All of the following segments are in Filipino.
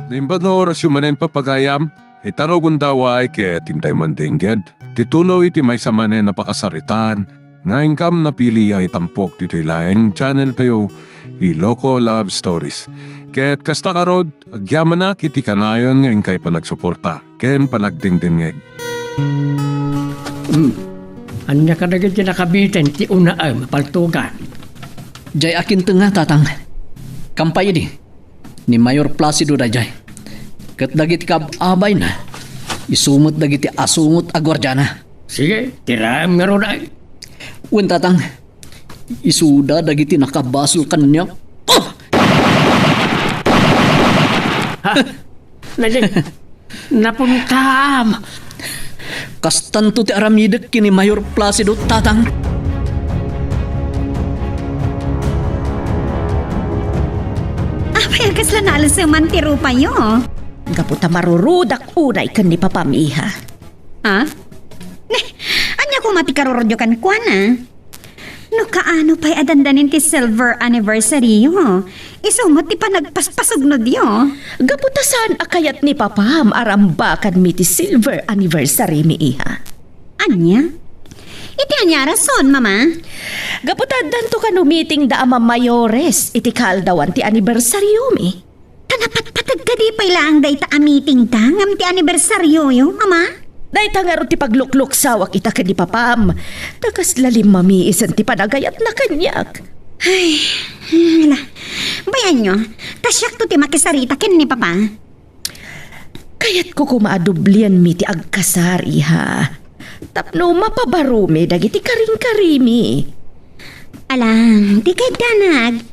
Limbat na oras yung manen papagayam, itaro kong daway kaya tintay mandingged. Titulo iti may sa manen napakasaritan, nga ingkam na pili ay tampok dito ilayang channel kayo, Iloko Love Stories. Kaya't kasta karod, agyaman na kiti kanayon ngayon kay panagsuporta, kayan panagdingdingeg. Anya ka na ganyan nakabitin, ti una ay mapaltugan. Jay akin tengah tatang. Kampay di. Ni Mayor Placido da jay. Kat dagiti abay na. Isumot dagiti asungot a gwardyana. Sige, tiraam nga ron ay. Wen tatang. Isuda dagiti nakabasol kanya. Oh! Ha? Napuntam. Kastanto ti aramidek kini Mayor Placido tatang. Apay agas lanalo sa mantiro pa nyo. Gaputa marurudak unay kan ni papamiha. Ha? Anya ko matikarorodyo kan kwa na? No kaano pa'y adandanin ti silver anniversary yo. Isumot ti pa nagpaspasog no diyo. Gaputa saan akayat ni papam arambakan mi ti silver anniversary mi iha. Anya? Iti anya rason, mama? Gaputa danto ka no meeting da ama mayores iti kaldawan ti anniversary mi. Kanapat patag ka di pa'y laang day ta meeting ta ngam ti anniversaryo yo, mama? Day tangaro ti paglukluk sawak ita ka di papam. Takas lalim mamiisan ti panagayat na kanyak. Ay, hala. Bayan nyo, tasyak to ti makisarita ken ni papa. Kayat ko kumaadublian mi ti agkasar iha. Tapno mapabarumi dagiti karing-karimi. Alang, di kay danag.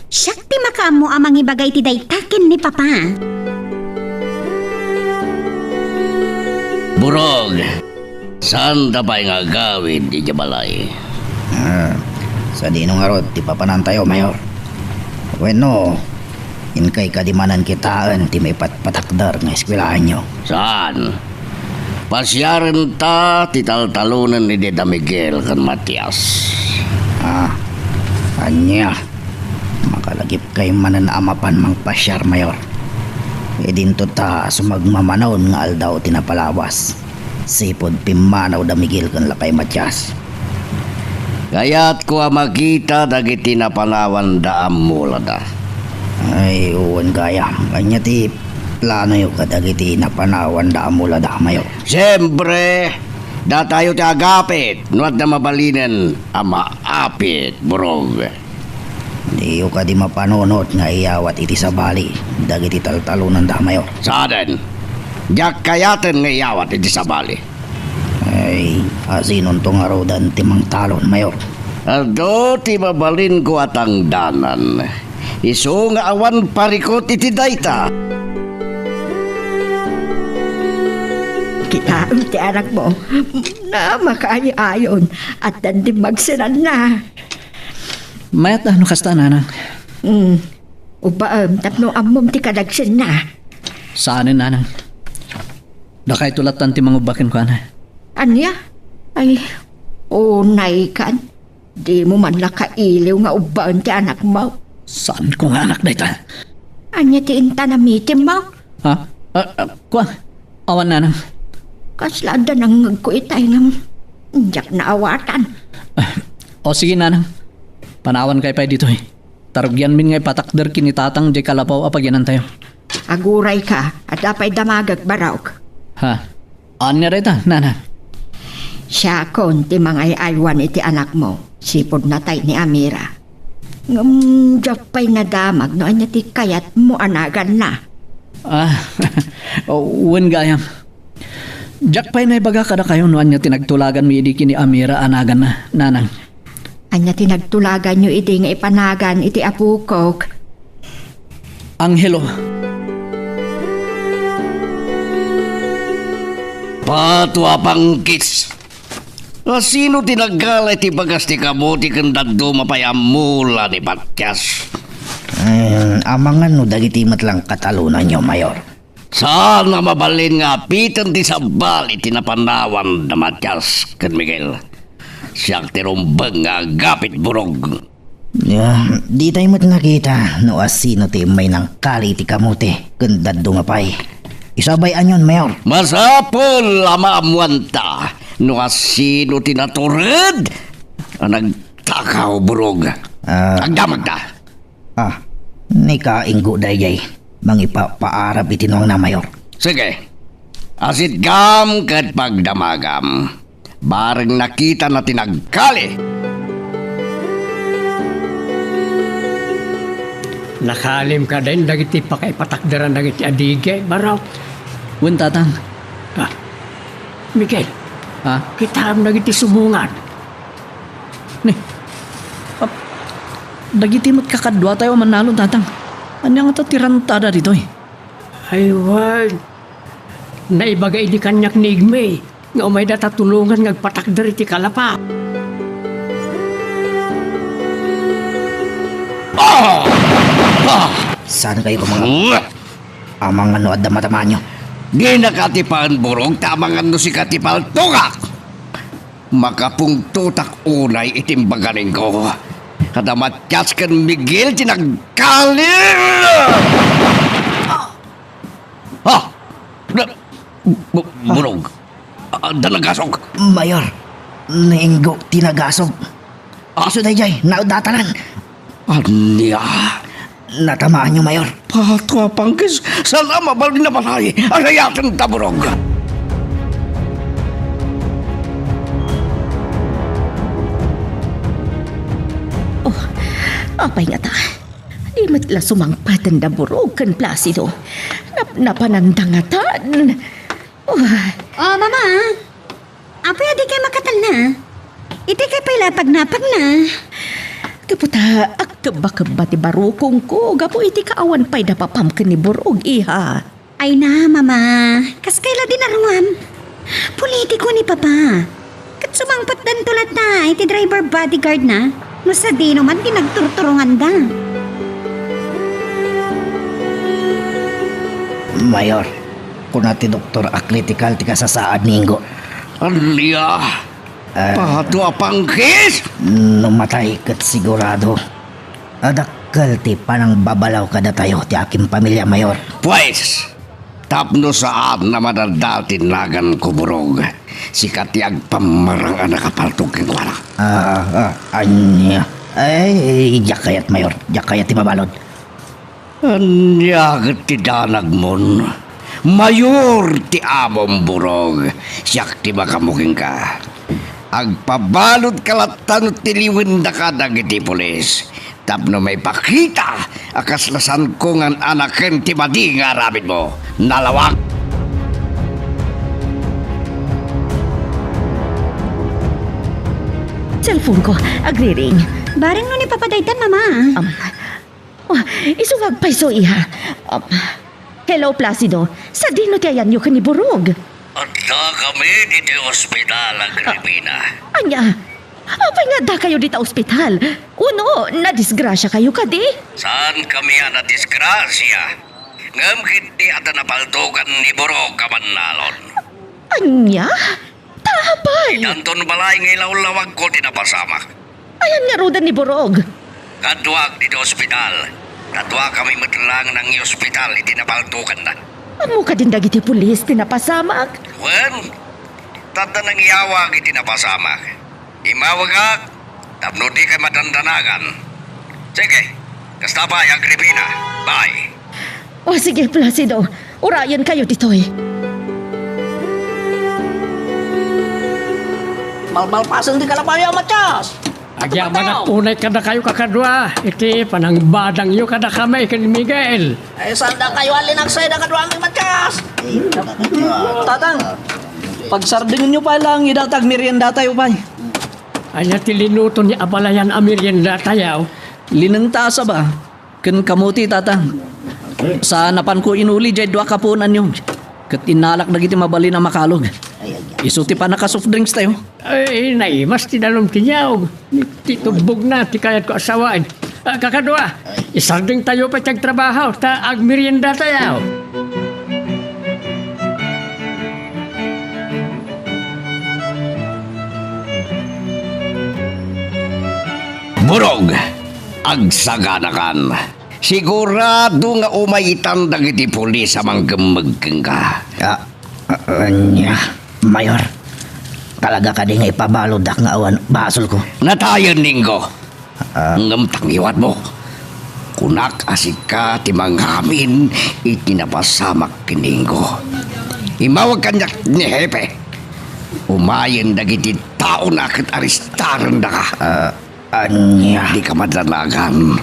Siyak ti makamo amang ibagay ti daytaken ni papa. Burog, saan tapay nga gawin di Jabalay? Sa dinong arot, ti papanan tayo, Mayor. Bueno, inkay kadimanan kitaan ti may patakdar ng eskwelahan nyo. Saan? Pasyaran ta tital-talunan ni Deda Miguel kan Matias. Anya, makalagip kay manan amapan mang pasyar, Mayor. E dinto ta sumagmamanaon nga aldaw tinapalawas. Sipod pimanaw da Miguel kan Lakay Matias. Kaya't ko makita dagiti na panawan da amula da. Ay, uwan gaya. Kanya ti plano yung kadagiti na panawan da amula da, Mayor. Siyempre, da tayo ti agapit, nuat na mabalinan ama apit, burog. Di yung ka di mapanunot nga iyawat iti sa bali. Dagiti taltalunan da, Mayor. Saaden, diyak kayaten nga iyawat iti sabali. Ay, asinon tong arodan timang talon, Mayor. Ado ti mabalin ko at ang danan. Iso nga awan parikot iti dayta. Kitaam ti anak mo na makaayon at dandim magsinan na. Mayat ano kasta nanang? Ubaam tapno amom ti kadagsin na. Saanin nanang? Dakay tulatan ti mangubakin ko na. Anya? Ay, unay kan. Di mo man lakailiw nga ubaan ti anak mo. Saan ko nga anak na ita? Anya ti inta na mitin mo? Ha? Kuwang, awan nanang. Kaslada nang ngagkuitay ng jak na awatan. O sige nanang. Panawan kay pa dito eh. Tarugyan min ngay patakder kinitatang di kalapaw apagyanan tayo. Aguray ka at apay damagag barawk. Ha? Anya rita, nanang? Siya konti mga aywan iti anak mo. Sipod na tay ni Amira. Japay na damag no anya ti kayat mo anagan na. Uwan gayam. Jakpay na ibaga kada kayo no anya tinagtulagan mi idi kini Amira anagan na, nanang. Anya tinagtulagan nyo iti nga ipanagan iti apukok. Anghelo. Patwa pangkis. Sino tinagalay ti bagas ti kabuti kang daddo mapayamula ni Matias? Amangan no dagiti matlang katalunan nyo, Mayor. Saan nga mabalin nga apitan ti sabali tinapanawan na Matias kan Miguel? Siyang tirumbang nga gapit burog. Di tayo mo't nakita no asino ti may nang kali ti kamote kung daddo nga pay. Isabay anyon, Mayor. Masapol amaamuanta no asino tinatured ang nagtakaw burog. Agdamag ta. Ni kainggo dayay. Mangipapaarap itinuang na, Mayor. Sige. Asit gam kat pagdamagam. Bareng nakita na tinagkali. Nakalim ka din, dagiti pa kay patakdaran dagiti adige, baraw. Wen tatang. Ah, Miguel, Ha? kita am dagiti sumungan. Ni. Dagiti mo't kakadwa tayo manalo tatang. Ano nga tirantada dito eh? Ay, wag. Naibagay di kanyak ni Igme. Nga umay data tulungan ngagpatakdar iti kalapa. Saan kayo mga amang ano at damatama nyo? Di nakatipan burog, tamang ano si katipal tungak. Makapungtutak unay itimbaganin ko. Kadamatyas kan Miguel tinagkalir! Burog. Dalagasog. Mayor, nainggo tinagasog. Iso dayay, naudatalan. Anya? Natamaan nyo, Mayor. Patwa pangkis, sana mabalik na malay. Arayatan taburog. Apay nga ta. Di matla sumangpatan da burog kan Placido. Napananda nga ta. Oh, mama. Apay adi kay makatal na. Iti kay pailapag-napag na. Kaputa, akaba ti barukong ko. Gapo iti kaawan pa'y dapapam ka ni burog, iha. Ay na, mama. Kas kaila din aruam. Politiko ni papa. Kat sumangpat dan tulat na. Iti driver bodyguard na. Masa di naman dinagturturungan da. Mayor, kung nati Doktor Akletical ti kasasaad ninggo. Anya? Patwa pangkis? Numatay kat sigurado. Adakal ti panang babalaw kada tayo ti aking pamilya, Mayor. Pues, tapno saan na madadatin lagan ko burog. Sikat yag pamarang anak kapaltog keng wala. Anya. Ay, jakayat, Mayor. Jakayat ti mabalod. Anya ti danag mon. Mayor ti among burog. Siyak ti makamuking ka. Agpabalot kalatan tiliwin da ka dagiti pulis. Tapno may pakita akaslasan ko ngan anaken ti madi nga rabid mo. Nalawak. Cellphone ko, agri-ring. Barang no ni papadaytan, mama. Isungag pa iso, iha. Hello, Placido. Sa dino ti ayan nyo ka ni burog? At da kami dito ospital ang Gripina. Anya, apay nga da kayo dito ospital. Uno, nadisgrasya kayo ka di? Saan kami na disgrasya? Ngam kiti at napaltukan ni Borog kamanalon. Anya? Tahabay. Danton balay ng ilaw-lawag ko tinapasama. Ayan nga rodan ni burog. Kadwag dito ospital. Kadwag kami matlang ng ospital itinapaltukan na. Amo ka din dagiti pulis, tinapasamak. Wen, tata nang iyawag itinapasamak. Imawag ka, tapno di kay madandanagan. Sige, kasta pa yung Gripina. Bye. O sige, Placido. Urayan kayo ditoy. Malpasang di kalapaya matyas. Agya manak unay kada kayo kakadwa. Iti panang badang yo kada kamay kan Miguel. Ay sanda kayo alinagsay na kadwa ang matyas. Tatang, pagsardingin nyo pa lang idatag merienda tayo pa. Anya tilinuto ni abalayan amiryan da tayaw. Linang tasa ba? Ken kamuti tatang. Sa napan ko inuli jay dua kapunan nyo. Kat inalak na giti mabali na makalog. Isuti pa naka soft drinks tayo. Ay, naimas tinalong tinyaw. Titubog na, ti kayat ko asawaan. Kakadwa, isarding tayo pa tiyag trabaho, ta agmerienda tayaw. Burog, agsaganakan. Sigurado nga umayitan dagiti pulis sa manggemegkeng ka. Anya, Mayor. Talaga ka di nga ipabalod dak nga awan basol ko. Natayan ninggo. Ngamtang iwat mo. Kunak asik ka timanghamin itinapasamak kininggo. Imawag kanyak ni Hepe. Umayan dagiti tao na kat aristaran na ka. Anya. Di ka madalagan.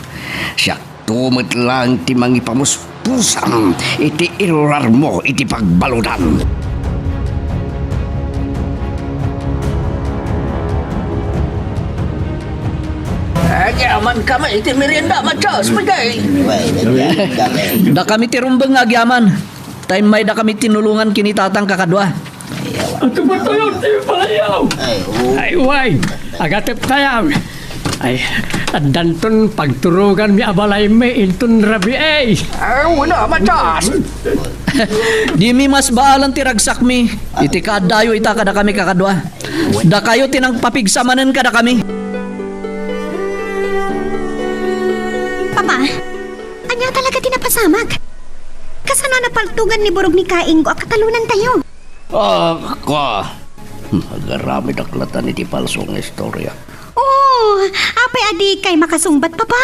Siya tumit lang timang ipamuspusam iti irurar mo iti pagbaludan. Yaman kami, iti merienda machos, magay. Da kami ti rumbeng nga agyaman. Time may da kami tinulungan kini tatang kakadwa. At ba tayo, di palayaw? Ay, way, agatip tayo. Ay, at danton pagturugan mi abalay mi intun rabi ay. Wala, machos. Di mi mas baalan ti ragsak mi. Iti kadayo ita kada kami kakadwa. Da kayo tinang papigsamanen kada kami. Papa, anya talaga tinapasamag. Kasano napaltugan ni Burog ni Kaing ko akatalunan tayo. Kwa. Magaramid aklatan iti palsong istorya. Oh, apay adi kay makasungbat papa.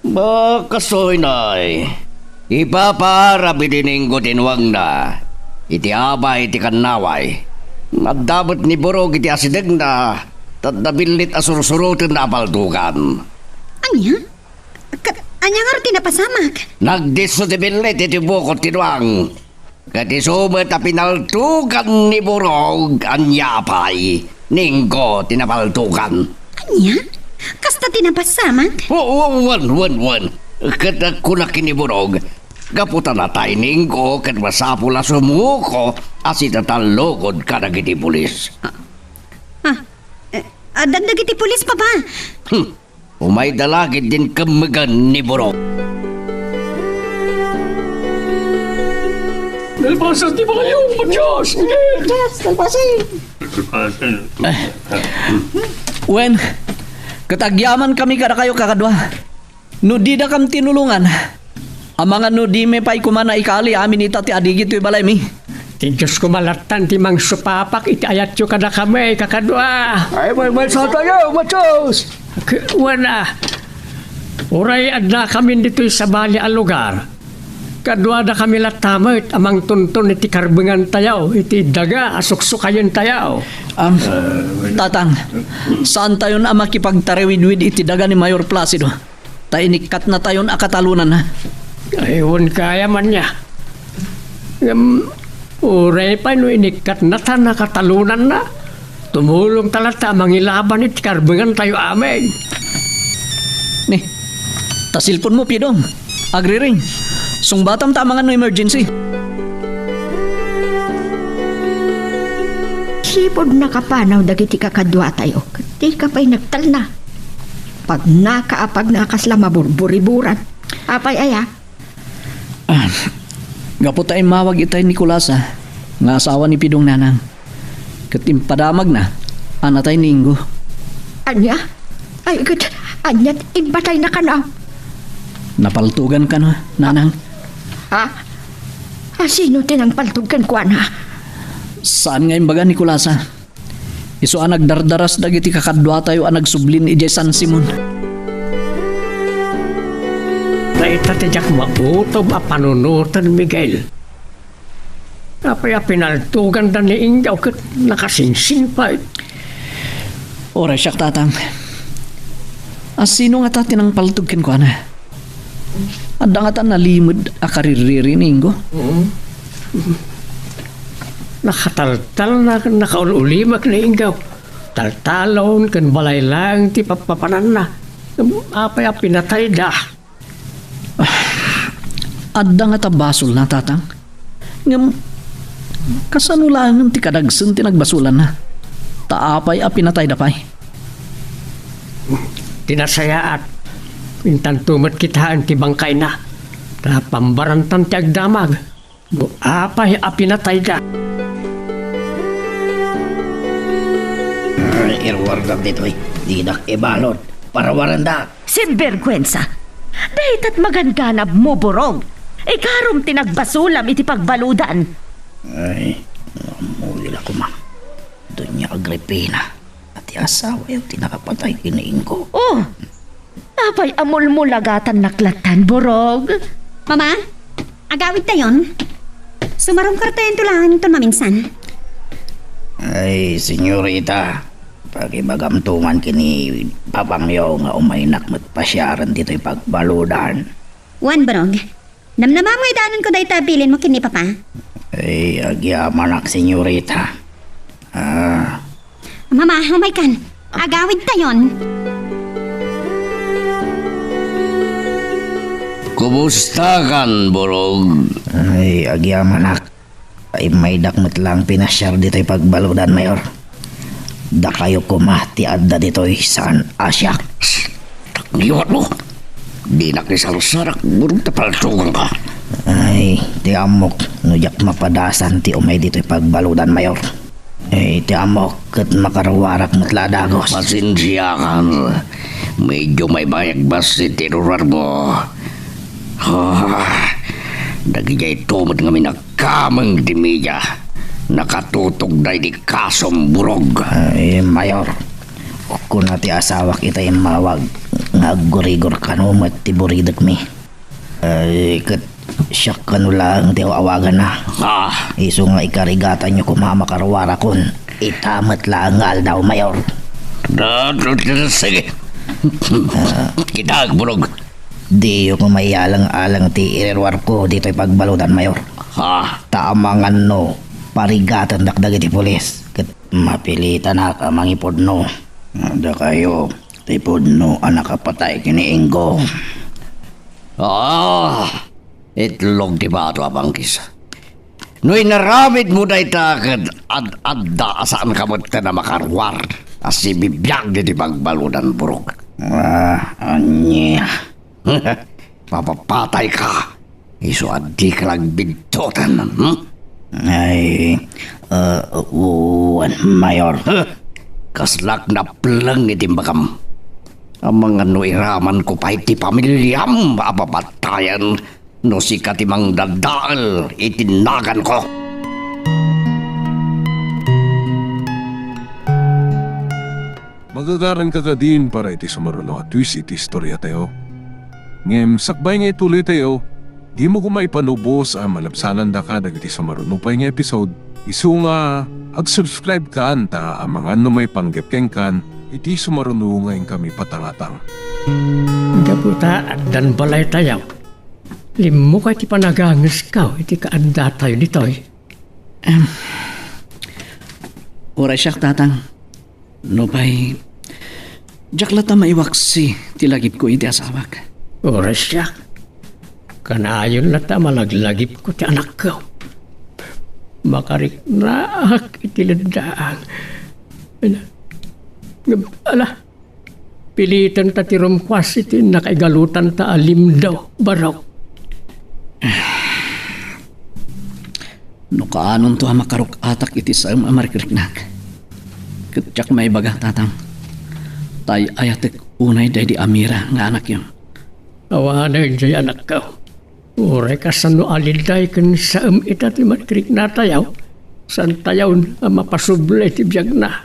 Bakasoy nay. Ipaparabi dininggo tinwag na. Iti abay iti kanaway. Magdabot ni Borog iti asideg na. Tadabilit asursurutin na apaldugan. Anya? Anya nga tinapasamag. Nagdisutibilit iti bukot tinwang. Kati sumet na pinaltugan ni Borog anyapay. Ninggo tinapaltugan. Anya? Kasta tinapasamag? Wan. Kada kunakin ni Borog. Gaputan na tayo ninggo kat masapula sumuko asita talogod ka nagiti pulis. Dandag iti pulis pa ba? Umay dalagid din kamagan ni Borog. Nalpasan di ba kayo, machos? Wen, katagyaman kami kada kayo kakadwa. No di da kam tinulungan. Ang mga no di me pa'y kumana ikali amin itati adigit ito'y balay mi. Ti Diyos ko malatan ti mang supapak iti ayat yo kada kami kakadwa. Ay, may sa tayo, machos. Wala. Uray adna kami dito sa bali ang lugar. Kadwa da kami latamit amang tuntun iti karbengan tayaw. Iti daga asuksukayon tayaw. Tatang, saan tayo na makipagtarawid-wid iti daga ni Mayor Placido? Tainikat na tayo na akatalunan na. Ayun kaya man niya. Uray pa no inikat na ta nakatalunan na. Tumulong talata mangilaban iti karbengan tayo amin. Ni, tasilpon mo pidong. Agri-ring. Sungbatam tamangan no emergency. Sipod nakapanaw dagiti kakadwa tayo. Di ka pa'y nagtal na. Pag nakaapag nakasla maburburiburan. Apay aya. Gapo tayo mawag itay ni Kulasa. Nga asawa ni Pidong Nanang. Katimpadamag na. Anatay ninggo. Anya? Ay, good. Anya, inbatay na ka na. Napaltugan ka no, Nanang. Ha? Sino tinang paltugan ko na? Saan nga imbaga ni Kulasa? Iso ang nagdardaras dagiti kakadwa tayo ang nagsublin ijay San Simon. Naitatidyak mautom a panunutan, Miguel. Apaya pinaltugan na ni Ingaw kat nakasinsing pa. Oray siyak tatang. Sino nga tatin ang paltugkin ko na? Adda nga ta nalimod a kariririning ko. Nakataltal na nakaulimak na Ingaw. Taltalon kan balay lang ti papapanan na. Apaya pinatay da. Adda nga tabasol na tatang. Ngam kasanulangan ti kadagsen ti nagbasulan na. Taapay a pinatay dapay. Tinasayaat. Mintan tumat kitaan ti bangkay na. Pambarantan ti agdamag. Apay a pinatay da. Irwardam dito eh. Didak ibalot para waranda. Sinvergwensa. Dahit at maganganab mo, Borog. Ikarom tinagbasulam iti pagbaludan. Ay, namulil ako, ma'am. Doon niya Agripina. At asawa yung tinakapatay kiniing ko. Oh, napay amol mo lagatan naklatan, Borog. Mama, agawid tayon. Sumarong kartayan tulangan ito maminsan. Ay, senyorita. Pagibagamtuman kini papangyo nga umaynak matpasyaran dito'y pagbaludan. Juan Borog, namnamamoy danon ko dahi tabilin mo kini papa. Ay, agyaman ak, senyorita. Mama, humay kan. Agawid tayon. Kumusta kan, Borog? Ay, agyaman ak. Ay, may dakmat lang pinasyar dito'y pagbaludan, Mayor. Da kayo kumati adda dito'y saan asyak. Takniwat mo. Di nakisarsarak, Borog, tapaltungan ka. Ay, ti amok. Nujak mapadasan ti umay dito'y pagbaludan, Mayor. Ay, ti amok. Kat makarawarak matladagos. Pasensya kan. Medyo may bayag bas si tinurar mo. Dagijay tumad nga minagkamang di media. Nakatutog na di kasom, Borog. Ay, Mayor. Kung na ti asawak itay mawag. Nagurigor kanumat ti buridak mi. Ay, kat siyak kanulang ti awagan na. Iso nga ikarigatan nyo kumamakarwara kon. Itamat lang nga daw, Mayor. Sige. Kitag, Borog. Di yung kumayalang-alang ti irerwar ko dito'y pagbaludan, Mayor. Taamangan no, parigatan dakdag iti pulis. Kat mapilitan na ka mangipodno. Da kayo, tipodno anak kapatay kiniinggo. Itlog di ba ito abangkis? No'y naramid mo na itakad ad-adda asaan ka mo na makarwar. As si bibiyag di pagbaludan, Borog. Anya. Papapatay ka. Iso adi ka lang bintotan. Ay, Mayor. Kaslak na plang itimbakam. Ang mga nuiraman ko pa iti pamilyam mapapatayan no si katimang dadaal itinagan ko. Magagaran ka din para iti sumaruno at twist iti istorya tayo. Ngem, sakbay nga ituloy tayo, di mo kumay panubos ang malabsanan da ka dagiti sumaruno pa nga episode. Isu nga, ag-subscribe ka anta ang mga may panggepkeng kan, iti sumaruno ngayon kami patangatang. Gaputa at dan balay tayaw. Limo ka iti panagangas ka, iti kaanda tayo ditoy. Oray siyak, tatang. No pa'y... Jaklata maiwaksi, tilagip ko iti asawak. Oras siya. Kanayon na ta malaglagip ko ti anak ko. Makarik na itilindaan. Ala, pilitan ta ti rumkwas iti nakaigalutan ta alim daw, baraw. No kaanon to makarok atak iti sa amarikriknak. Katyak may baga, tatang. Tay ayatek unay day di Amira nga anak yun. Awanan jay anak ko. Uray ka sa no aliday kan sa ita ti matkrik na tayaw. San tayaw na mapasublay ti biyag na.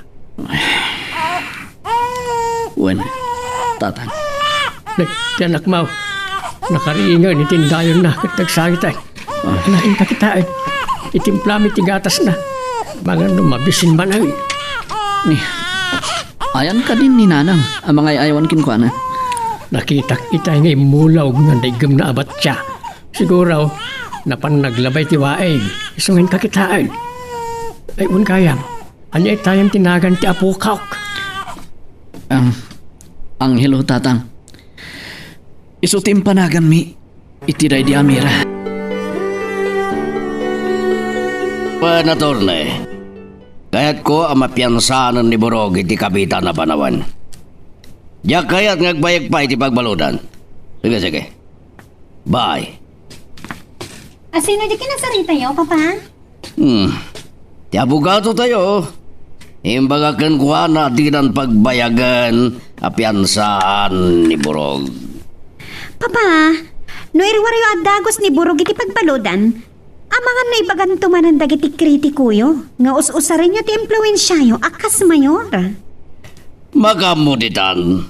Wen, tatang. Ti anak mo, nakariingan itindayon na katagsagitay. Nain ka kita itimplami ti gatas na. Mga mabisin ba na Ni, ayan ka din ni Nanang, ang mga ayawan kinkwana. Nakita kita ngay mulaw nga daigam na abat siya. Siguro, napan naglabay ti waay, isungin kakitaan. Ay unkayam, anya tayong tinagan ti Apukaw. Ang hello, tatang. Isutim panagan mi, itiday di Amira. Panatorne. Kaya't ko ang mapiyansanan ni Borog iti kapitan na panawan. Diyak kaya't ngagbayag pa iti pagbaludan. Sige. Bye. Sino di kinasarita yo, papa? Ti abogado tayo. Imbaga kan kuha na dinan pagbayagan apiansaan ni Burog. Papa, no irwaryo at dagos ni Burog iti pagbaludan, amangan no ibagan tumanan dagiti kritikuyo, nga us-usa rin nyo ti impluensyayo akas mayor. Makamuditan.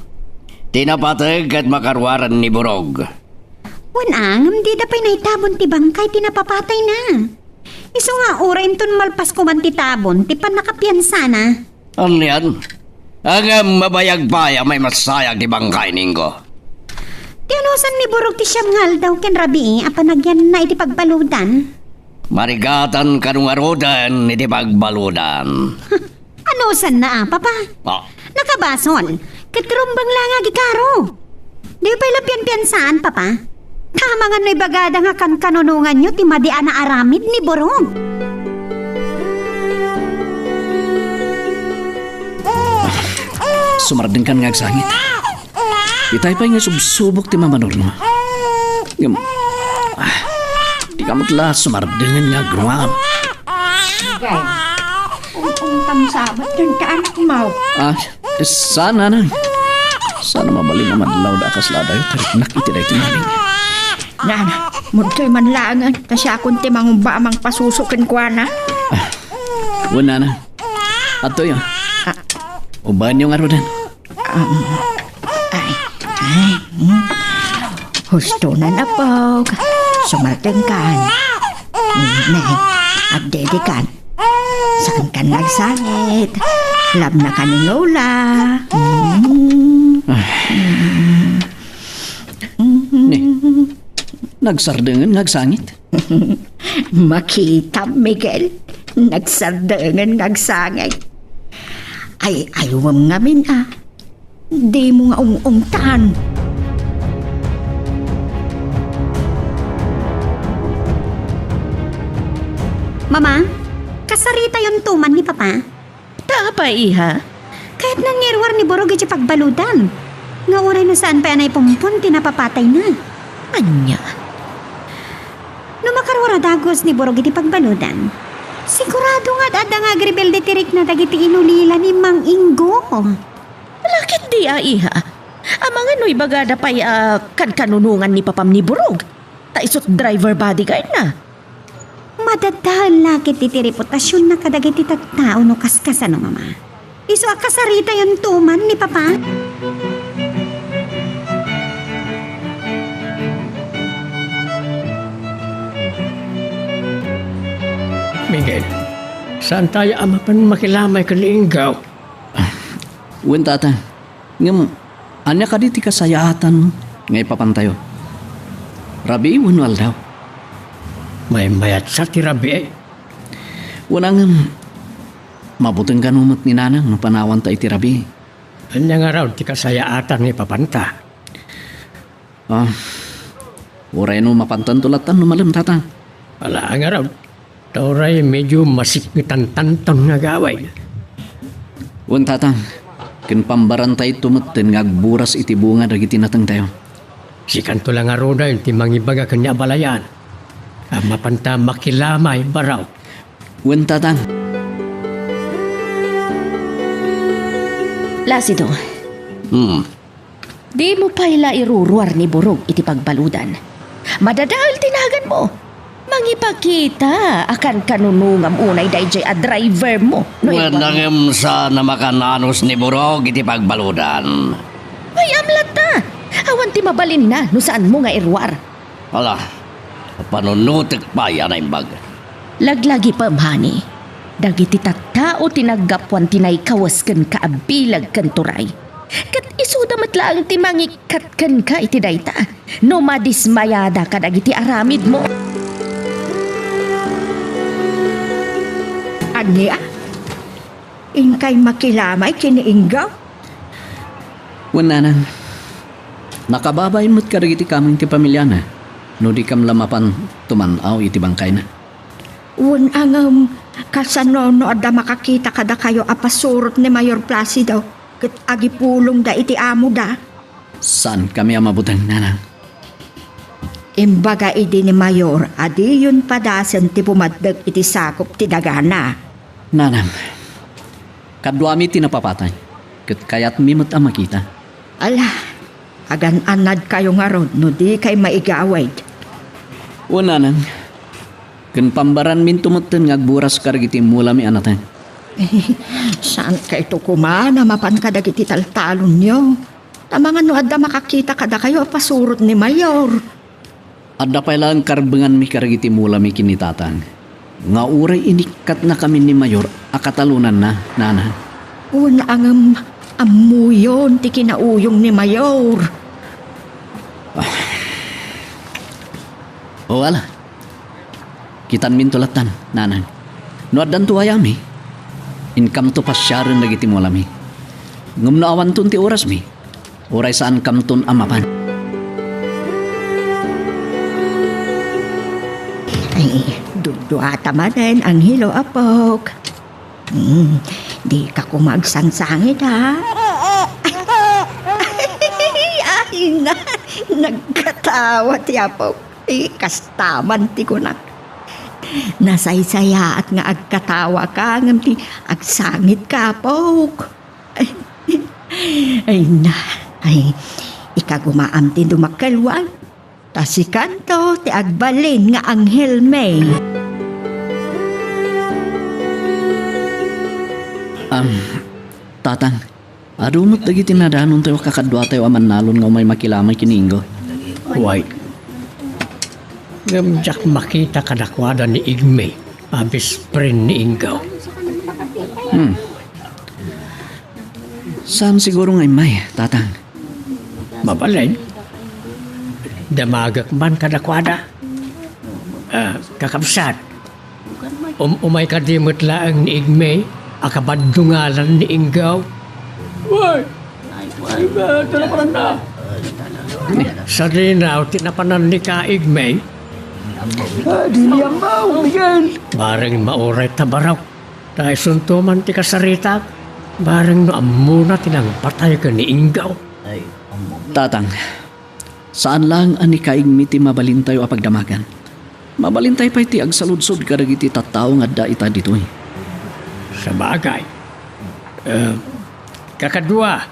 Tinapatag at makarwaran ni Burog. Wanang, di da pa'y naitabon ti bangkay tinapapatay na. Iso nga urain ton malpas ko man ti tabon, ti pan nakapiyansa na. Ano yan? Ang mabayag pa may masayag di bangkay ninggo. Ti anusan ni Burog ti siyam ngal daw ken rabi, apanagyan na iti pagbaludan. Marigatan kanungarodan iti pagbaludan. Anusan na papa? Oh, Nakabasol, katrumbang lang nga gikaro. Di pa'y lapian-piyansaan, papa? Tama nga no'y bagada nga kanunungan nyo ti madian na aramid ni Burog. Sumardeng kan nga agsangit. Itay pa nga subsubok ti mamanor no. Ngam, di ka matla sumardengan nga gruam. Ungtang sabat ng kaanak mo. Sana na. Sana mabalin naman law da kaslada yung tarik nakiti da ito namin. Nana, munto'y manlangan, kasi akong timangumba amang pasusukin ko na. Wala na. Ato yun. Ubahan yung arudan. Husto na na po. Sumalteng kan. Nay, abdedikan. Saan ka nagsangit? Lab na ka ni Lola. Nagsardengan, nagsangit. Makita, Miguel. Nagsardengan, nagsangit. Ay, ayawam ngamin Di mo nga ung-ungtan. Mama, kasarita yung tuman ni Papa. Tapa, iha. Kahit nangirwar ni Burog iti pagbaludan. Nga oray no saan pa yan ay pumpun, tinapapatay na. Anya? No makarwara dagos ni Burog iti pagbaludan, sigurado nga adda nga agribelde tirik na dagiti inulila ni Mang Ingo. Lakit di iha. Amang ano'y bagada pa'y kanunungan ni Papam ni Burog. Taisot driver bodyguard na. Madadahal lakit iti reputasyon na kadagiti tattao no kaskasan no mama. Iso akasarita yung tuman ni Papa. Miguel, saan tayo amapan makilamay ka ni Ingaw? Wen tata. Ngam, anya ka diti kasayatan ngay papantayo. Rabi, wanwal daw. May mayat sa tirabi eh. Wanang mabuteng kanumot ni nanang no panawan ta iti rabi. Anya nga raw ti kasayaatan ni Papanta. Uray no mapantan tulatan no malam tata. Wala nga raw. Tauray medyo masikmitan tanton nga gaway. Wen tata. Ken pambarantay tumeten ngagburas iti bunga dagiti nateng tayo. Si kanto lang nga roda yung timangibaga kanya balayan. Mapanta makilamay baraw. Wen tata. Lasido. Di mo pa ila iruruar ni Burog iti pagbaludan. Madadahal tinagan mo. Mangipakita akan kanunungam unay dayjay a driver mo. Wanangem sa namakananos ni Burog iti pagbaludan. Ay amlat na. Awan ti mabalin na no saan mo nga irwar. Ala, panunutik pa yan ay bag. Laglagi pa mhani. Dagiti tattao tinagapwan tinay kawas ken kaabilag ken turay. Kat isuda matlaang ti mangikat ken ka iti dayta. No madismayada ka dagiti aramid mo. Anya? Ingkay makilamay kiniinggaw? Wen nanang. Nakababay mo't karagiti kaming ti pamilya na. No di kam lamapan tumanaw iti bangkay na. Wen ang kasanono ada makakita kada kayo apasurot ni Mayor Placido. Ket agipulong da iti amo da. Saan kami amabutang nanang? Imbaga idi ni Mayor, adi yun padasan ti pumaddag iti sakop ti dagana. Nanang, Kadwami tinapapatay. Kat kaya't mimot ang makita. Ala, agan-anad kayo nga rod, no di kay maigawad. Una nang, kan pambaran min tumutin ngagburas karagiti mula mi anatan. Saan ka ito kumana, mapan ka dagiti taltalon nyo? Tamangan no adda makakita kada kayo pasurot ni Mayor. Adda pa lang karbengan mi karagiti mula mi kinitatang. Nga uray inikat na kami ni Mayor, akatalunan na, nana. Una ang amuyon, ti kinauyong ni Mayor. O wala. Kitan min tulatan, nanan. No addan tuwayami. Income to pasyaran nagiti mo lami. Ngum na awan tun ti oras mi. Oray saan kamton amapan. Ay, duduata manen ang hilo apok. Di ka kumagsangsangit ha. Ay na, nagkatawa ti apok. Kastaman ti kunak. Nasaysaya at nga agkatawa ka ngam ti agsangit ka apok. Ay na, ay ikagumaam ti dumakalwag. Ta si kanto ti agbalin nga Anghel May. Tatang, adumot dagiti nadanon tayo kakadwa tayo aman nalon nga may makilamay kiningo. Why? Ngamjak makita kadakwada ni Igme, abis prin ni Ingaw. Saan siguro ngay may, tatang? Mabalay. Damagak man kadakwada. Kakabsat. Umay kadimot laang ni Igme, akabadungalan ni Ingaw. Why? Talapanan na. Sa rinaw, tinapanan ni ka Igme. Diliyang mau, Miguel. Bareng mauray tabaraw. Dahil suntuman ti kasarita, bareng no amuna tinang patay ka ni Ingaw. Tatang, saan lang ani kaigmi ti mabalintayo apagdamagan? Mabalintay pa iti agsaludsod karagiti tattao nga da ita ditoy. Sa bagay. Kakadwa,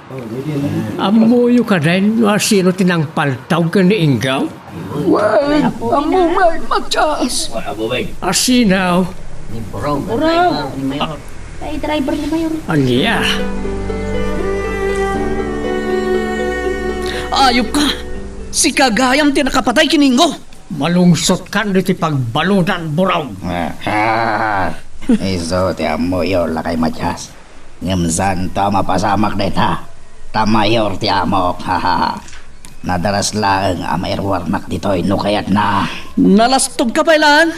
amuyo ka rin sino tinang paltaw ka ni Ingaw? Well, amumay, matyaas. Asinaw. Ay, driver ni Mayor. Anya. Ayop ka! Si Kagayam ti nakapatay kiningo! Malungsot kan diti pagbaludan buraw. Iso ti amuyo lakay matyas. Ngamsan ta mapasamak deta. Tamayor ti amok. Nadaras lang amairwarnak ditoy no kayat na. Nalastog ka pa ilan?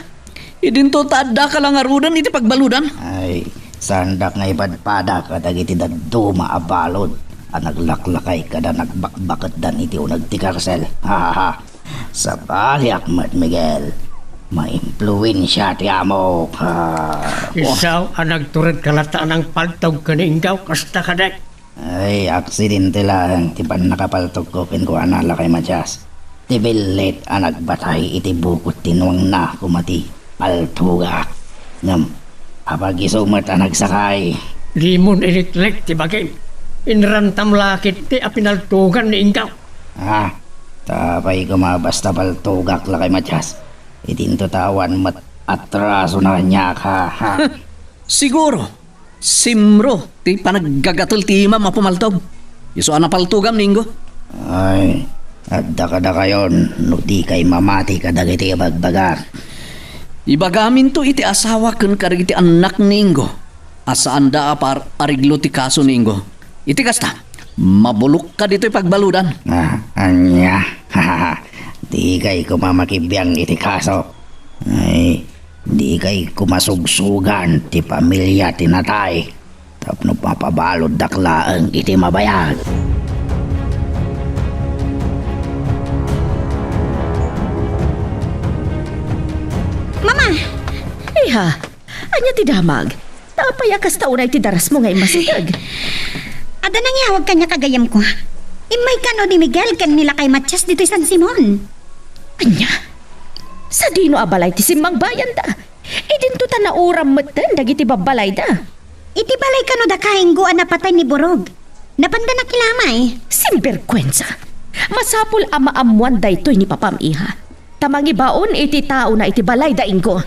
Idinto taadda ka lang arudan iti pagbaludan. Ay, sandak nga ipadpada ka dagiti daduma abalod. Naglaklakay kada nagbakbakat dan iti unag ti karsel. Sa baliak mat Miguel. Ma-impluensya ti amok. Isaw ang nagturid kalata ng paltaw ka ni Ingaw, kasta ka dek. Ay, aksidente lang. Ti pan nakapaltog ko pinkuana lakay matyas. Ti bilit ang nagbatay iti bukot tinuang na kumati. Paltugak. Ngam, apag isumat ang nagsakay. Limon iliklek ti bagay. Inrantam lakit ti apinaltugan ni Ingaw. Tapay kumabasta paltugak lakay matyas. Itinto tawan mat atraso na kanya ka. Siguro, simro, ti panaggagatul ti ima mapumaltog. Iso anapaltugam ninggo. Ay, adda kada kayon, no di kay mamati kadagiti bagbagar. Ibagamin to iti asawa kun karigiti anak ninggo. Asaan da apar ariglo ti kaso ninggo. Iti kasta, mabulok ka dito'y pagbaludan. Anya, di kay kumamakibiyang iti kaso. Ay, di kay kumasugsugan ti pamilya tinatay. Tapno papabalod daklaang iti mabayag. Mama! Iha, anya ti damag. Tapayakas taunay ti daras mo ngay masitag. Ada nang yawag kanya kagayam ko. Imay kano ni Miguel kan nila kay Matyas dito San Simon. Anya? Sa dino abalay ti simbang bayan da. Idinto ta na uram matan dagiti babalay da. iti balay ka no da kainggoan na patay ni Burog. Napanda na kilamay. Simberkwensa. Masapul amaamuan daytoy ni papam iha. Tamangi baon iti tao na iti balay daing ko.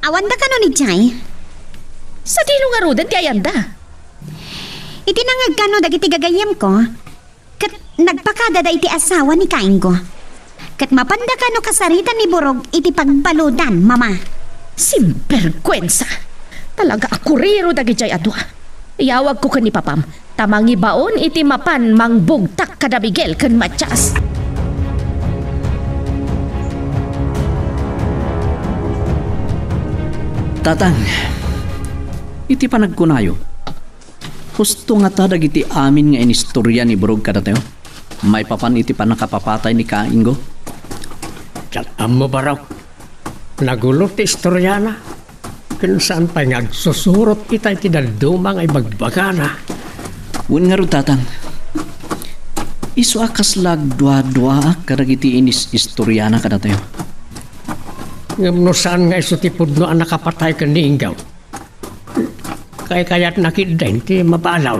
Awan da ka no ni Jay. Sa dino nga rudan ti ayanda. Itinangag ka no dagiti gagayam ko. Kat nagpakada da iti asawa ni kainggo. Kat mapanda ka no kasaritan ni Burog iti pagbaludan, mama. Simberkwensa. Talaga akuriro dagi jay adwa. Iyawag ko kan ni papam. Tamangi baon iti mapan mangbugtak kada Miguel kan Matias. Tatang, iti panagkunayo. Husto nga ta dagiti amin nga inistorya ni Burog kada tayo. May papan iti panakapapatay ni Kainggo. Diyan mo ba raw? Nagulot ti istorya na. Kung saan pa nga susurot kita iti daldumang ay magbagana. Wen nga ro tatang. Isu akas lag dua-dua kadagiti inis istorya na kada tayo. Ngam no saan nga iso tipod no ang nakapatay ka ni Inggaw. Kaya't nakiddain ti mapalaw.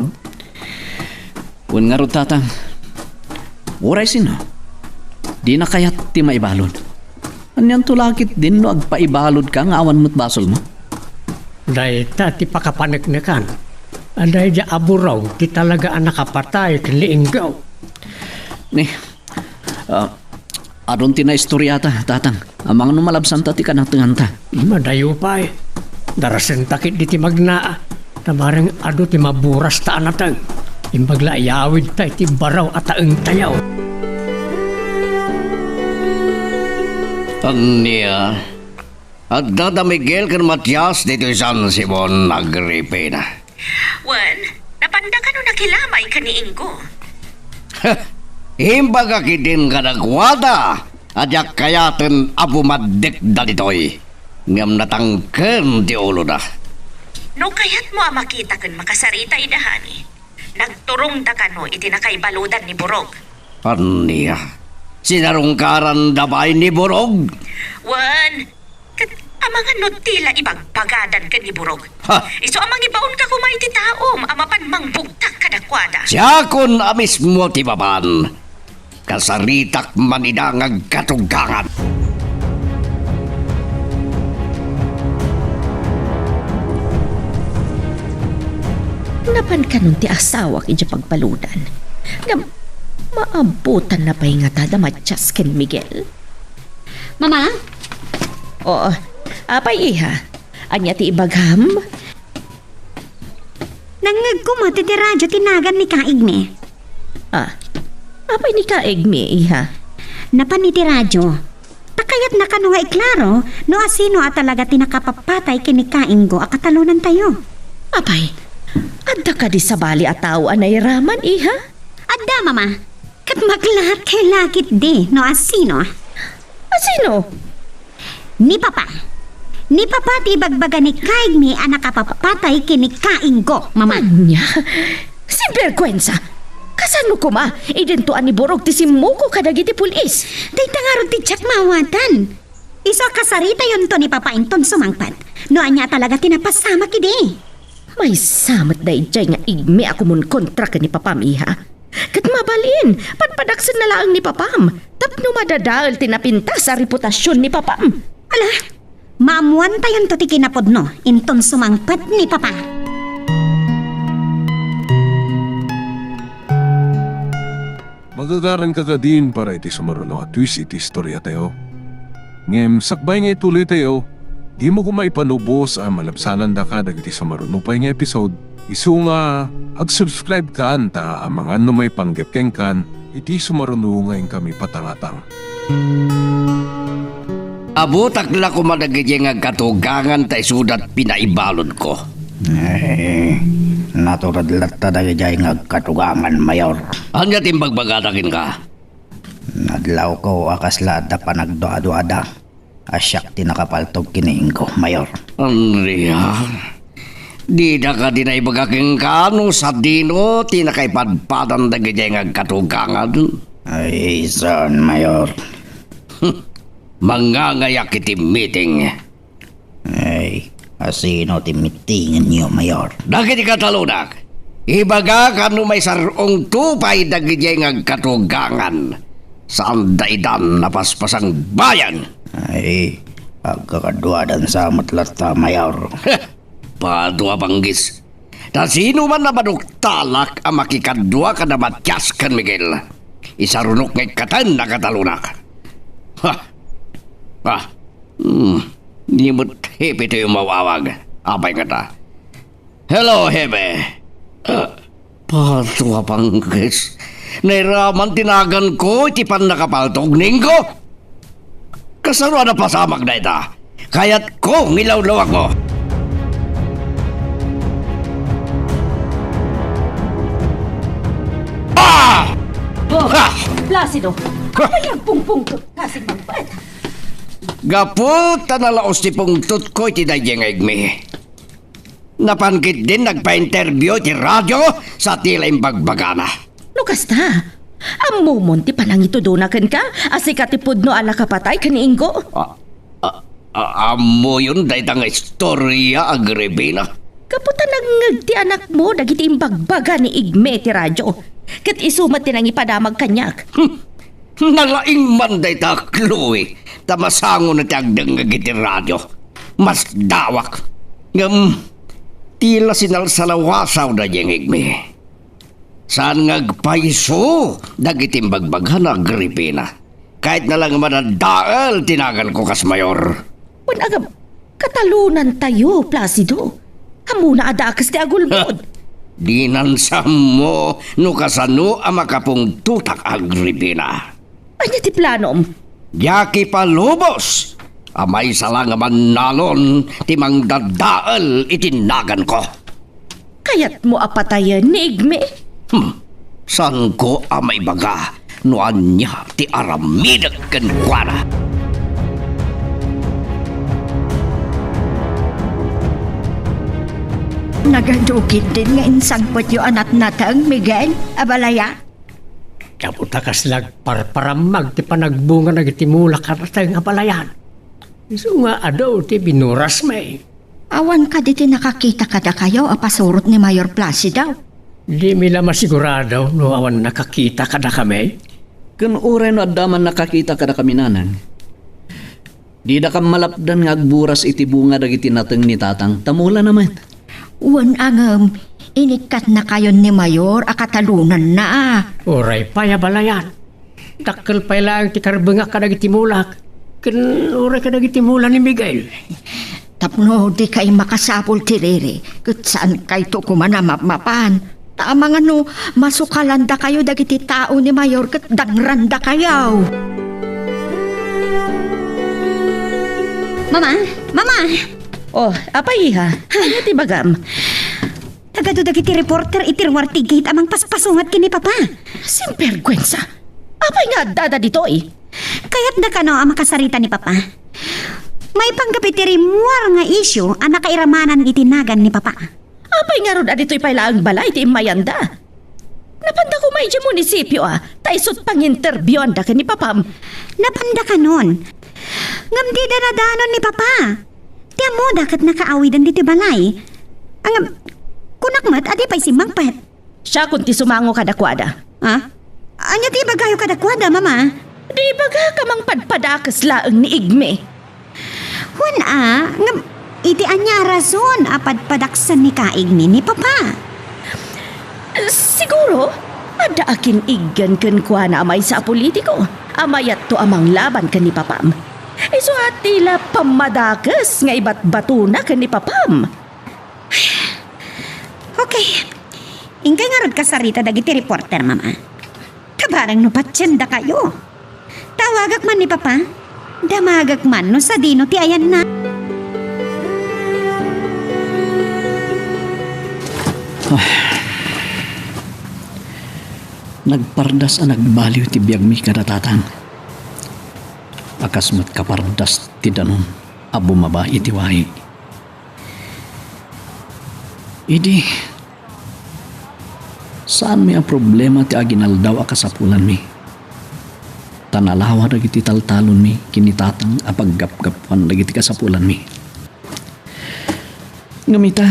Wen nga ro tatang. Uray sino? Di na kayat ti maibalod. Anyan tulakit din no agpaibalod ka nga awan mo't basol mo. Dahil ti pakapanagnakan. Anday di aburaw ti talaga ang nakapatay ka ni Inggaw. Ni, adon ti na istorya ta, tatang. Amang numalabsan ta ti kanang ta. Madayo pa eh. Darasen takit di ti magnaa. Tamarang ado ti maburas ta anatang. Imbagla yawid ta ti baraw at taeng tayaw. Anya, at dada Miguel kan Matias dito San Simon Agripina. Wan, napanda ka no nakilamay ka ni Inggo. Imbaga kidin ka nagwada, adyak kayaten abumadik da ditoy. Ngam natangken ti ulo na. No kayat mo makita kan makasarita idahani. Nagturong da ka no iti nakaibaludan ni Burog. Anya, sinarungkaran dabay ni Burog. Wan, kat amangan no tila ibagpagadan ka ni Burog. Ha? Iso amang ibaon ka kumay ti taom, amapan mangbugtak kadakwada. Siyakon amismo ti baban. Kasaritak manidangag katugangan. Napan ka nun ti asawa kaya pagbaludan. Nga maabutan na pa'y nga tada Matias ken Miguel. Mama, Oo, apay iha. Anya ti ibagham? nangag ko mo ti radyo tinagan ni Kaigme. Apay ni kaegmi iha. Napan ni ti radyo. Takayat na kano nga iklaro no asino at talaga tinakapapatay kini Kainggo akatalunan tayo. Apay, adda ka di sa bali at tao anay raman iha? Adda, mama. Kat maglahat kay lakit di no asino. Asino? Ni Papa. Ni Papa ti bagbaga ni Kaigme ang nakapapatay kini Kainggo, mama. Anya? Simperkwensa. Kasano ko ma? Identuan ni Burog ti simuko kadagiti pulis. Day tangarod ti tsak mawatan. Iso kasarita yon to ni Papa inton sumangpat. No anya talaga tinapasama kidi. May samat da ijay nga igme ako mun kontra ka ni Papam iha. Kat mabalin, padpadaksan na lang ni Papam. Tapno madadaal tinapinta sa reputasyon ni Papam. Ala, maamuan tayon to ti kinapod no inton sumangpat ni Papa. Magagaran ka ka din para iti sumaruno at twist iti istorya tayo. Ngem sakbay nga ituloy tayo, di mo kumaipanubos ang malabsanan da ka dagiti sumaruno pa nga episode. Isu nga, ag-subscribe ka anta ang mga may panggapkeng kan, iti sumaruno ngayon kami patangatang. Abutak nila ko madagiti nga katugangan tay sudat pinaibalod ko. Naturad latta dagi jay nga katugangan, Mayor. Anya timbagbagadakin ka? Nadlaw ko akasla da panagdoa-doada. Asyak tinakapaltog kiniingko, Mayor. Andrea, di na ka dinaibagaking kano sa dino tinakaipadpadan dagiti nga katugangan. Ay, son, Mayor. Mangangayak iti meeting. Ay, Asino ti mitingan niyo, Mayor? Dagiti katalunak, ibaga kanu may sarong tupay dagiti ngagkatugangan saan daidan napaspasang bayan. Ay, agkakadwadan sa matlata, Mayor. Padua banggis. Ta sino man na maduktalak ang makikadwa ka na matyas kan Miguel. Isarunok ngay katan na katalunak. Ni mo't hepe to yung mawawag. Abay nga ta. Hello, Hebe. Padua banggis. Nairaman tinagan ko, itipan nakapaltog ningko. Kasaro na pasamag na ita. Kaya't ko ngilaw-law ako. Placido, apa yang pungpungtot kasing magbat? Gapot na laos ti pungtot ko iti dadyang igmi. Napankit din nagpa-interview ti radyo sa tila imbagbagana. Lukas ta, amumon ti panangito donakan ka, asikatipod no ala kapatay kaniinggo. Amo yun dahi nga istorya agrebina. Kaputan nangag ti anak mo, dagiti imbagbaga ni Igme ti radyo. Kat isumat ti nang ipadamag kanyak. Nalaing man dahi ta, Chloe. Tamasango na ti agdang agiti radyo. Mas dawak. Tila sinalsalawasaw na diyang igmi. Saan ngagpaiso, dagiti imbagbaga na agripina. Kahit na lang madadaal, tinagan ko kas Mayor. Agam, katalunan tayo, Placido. Hamuna adakas ti agulbod. Dinansam mo, no kasano ang makapong tutak agripina. Anya ti planom? Yaki palubos, amay salang manalon, timang dadaal itinagan ko. Kayat mo apatayan ni Igme? San ko amay baga, no anya ti aramidag kenkwana. Nagadukit din nga insangpot yung anak natang, Miguel, abalaya. Kaputakas parparamag ti panagbunga nagitimula karatang abalayan. Iso nga adaw ti binuras may. Awan ka diti nakakita kada kayo apasurot ni Mayor Placido. Di mila masigurado no awan nakakita kada kami. Kun uray no adaman nakakita kada kami nanang. Di da kam malapdan nga agburas iti bunga dagiti nateng ni tatang. Tamula naman. Uwan angam, inikat na kayo ni Mayor akatalunan na. Oray pa abalayan. Dakkel pa lang ti karbengak kada gitimulak. Ken oray kada gitimula ni Miguel. Tapno di kay makasapol tirere. Kat saan kay to kumanamap-mapan. Tama nga no, masukalanda kayo dagiti tao ni Mayor kat dangranda kayo. Mama! Mama! Oh, apa iha? Ano ti bagam? Tagado dagiti reporter itirwartigate amang paspasungat kini Papa. Simpergwensa. Apay nga dada dito eh? Kaya't na kano ang makasarita ni Papa. May panggapitiri muar nga isyu ang nakairamanan itinagan ni Papa. Apay nga ron adito'y pailaang balay ti imayanda. Napanda ko may dyan munisipyo taisot pang interview anda ka ni Papam. Napanda ka nun. Ngam di danadanon ni Papa. Tiamo dakat nakaawidan diti balay. Ang kunakmat adi pa'y simangpet. Siya kung ti sumango kadakwada. Ha? Anya di bagayo kadakwada, Mama? Di baga kamang padpadakas laang ni Igme. Ngam iti anya rason apadpadaksan ni kaigni ni Papa. Siguro, ada akin iggan kan kwa na amay sa politiko. Amayat to amang laban kan ni Papam. Iso at tila pamadakas nga iba't batuna kan ni Papam. Okay. Ingkay nga rod kasarita dagiti reporter, Mama. Kabarang no patsyenda kayo. Tawagak man ni Papa. Damagak man no sa dino ti ayan na. Nagpardas ang nagbaliw ti biyag mi kadatatang. Akasmat kapardas ti danon abumaba iti wahi. Idi, saan may ang problema ti aginaldaw akasapulan mi? Tanalawa dagiti taltalon mi kinitatang apaggapgapuan dagiti kasapulan mi. Ngamita,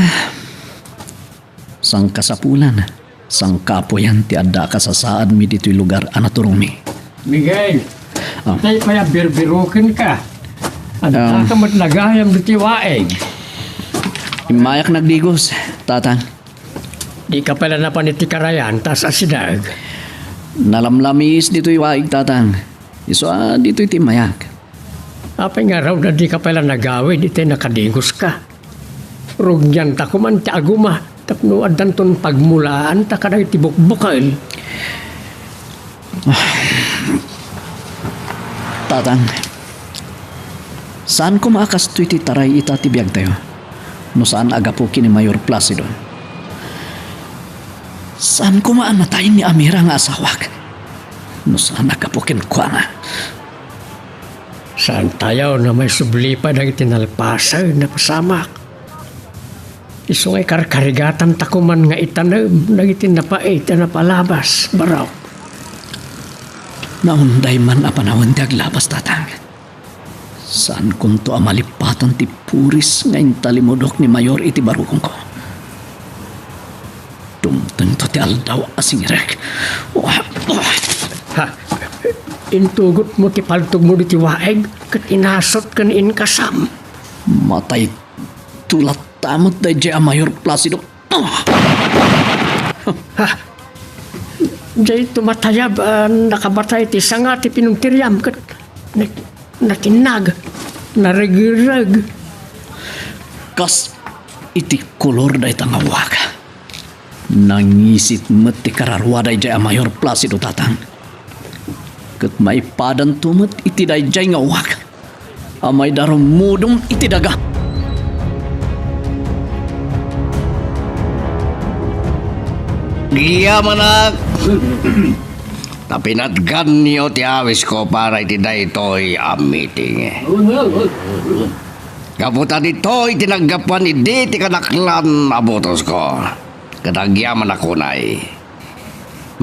sang kasapulan, sang kapoyan ti adda kasasaan mi dito'y lugar anaturong mi. Miguel, Ah. tayo kaya birbirukin ka. At tatamad lagayam diti waeg. Imayak nagdigos, tatang. Di ka pala napaniti karayan, tas asidag. Nalamlamis dito'y waig, tatang. Iso dito'y timayak. Apay nga raw na di ka pala nagawid, iti nakadigos ka. Rugyan ta kuman ti aguma, tapno adan ton pagmulaan, ta ka na itibukbukan. Tatang, saan ko maakas to'y titaray itatibiyag tayo? No saan agapo kini Mayor Placido? Saan ko maanatayin ni Amira nga asawak? No saan agapo kinkwana? Saan tayo na may sublipa na itinalpasay na pasamak? Isungay karkarigatan takuman nga itanam na itinapait na palabas, baraw. Naunday man apanawon ti aglabas, tatang. Saan kunto amalipatan ti puris nga intalimodok ni Mayor iti barukong ko? Tumtun to ti aldaw asingirek. Ha, intugot mo ti paltog mo diti waeg, kat inasot kan inkasam. Matay tulat tamot day jay Mayor Placido. Ha, jay tumatayab, nakabatay ti sanga ti pinungtiryam, kat natinag, naragirag. Kas iti kolor day tangawag. Nangisit met ti kararwa day jay Mayor Placido, tatang. Kat may padan tumot iti day jay ngawag. Amay darom mudong iti daga. Diya manak. Tapinatgan niyo ti awis ko para iti daytoy meeting. Kaputa dito'y tinaggapan idi ti kanaklan abutos ko. Kadagyaman ako na'y.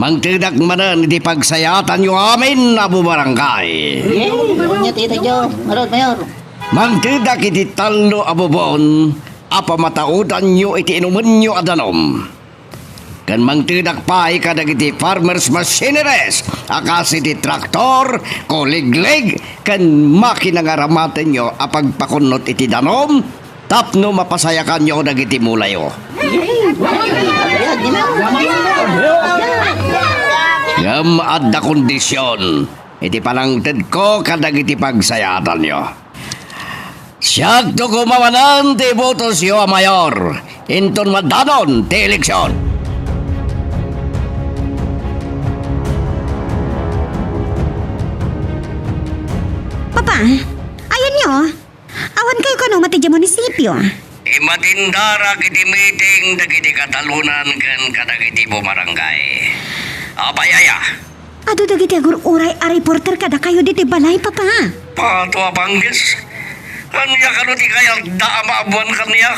Mangtidak manan iti pagsayatan nyo amin abu barangay. Nya tita Jo, marod mayor. Mangtidak iti talo abubon, apa mataudan nyo iti inuman nyo adanom. Kan mangtidak pa'y kadag iti farmers machineries, akas iti traktor, kuliglig, kan makina nga ramaten nyo apagpakunot iti danom, tapno mapasayakan nyo dag iti mulayo. Ngam adda kondisyon, iti panangted ko kadag iti pagsayatan nyo. Siyak to kumawanan ti botos yo a mayor, inton madanon ti eleksyon. Papa, ayan nyo. Awan kayo kano matidya munisipyo. Imatindara kiti meeting dagiti katalunan ken kadagiti bumarangay. Apayaya. Ado dagiti agur uray a reporter kada kayo diti balay, Papa. Pato abanggis. Kanya kano ti kayal da maabuan kanya.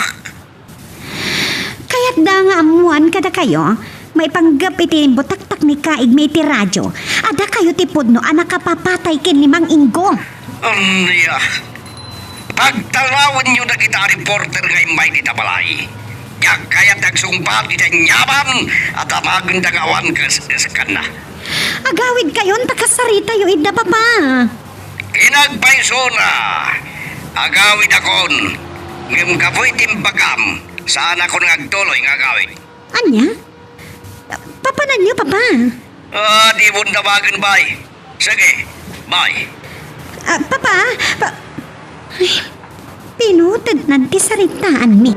Kaya't da nga amuan kada kayo, may panggap iti butaktak ni kaig may ti radyo. Ada kayo ti pudno anak kapapatay ken limang inggo. Anya. Pagtalawan nyo na kita reporter ngay may ditabalay. Yak kaya nagsumpat kita nyaman at amagang dagawan kaskan na. Agawid kayon takasarita yo idda, Papa. Kinagpaiso na. Agawid akon. Ngim kapoy timbagam. Saan ako nagtuloy ng agawid? Anya? Papanan niyo, Papa. Di mo nabagan bay. Sige, bye. Papa, ay, pinutod nanti saritaan mi.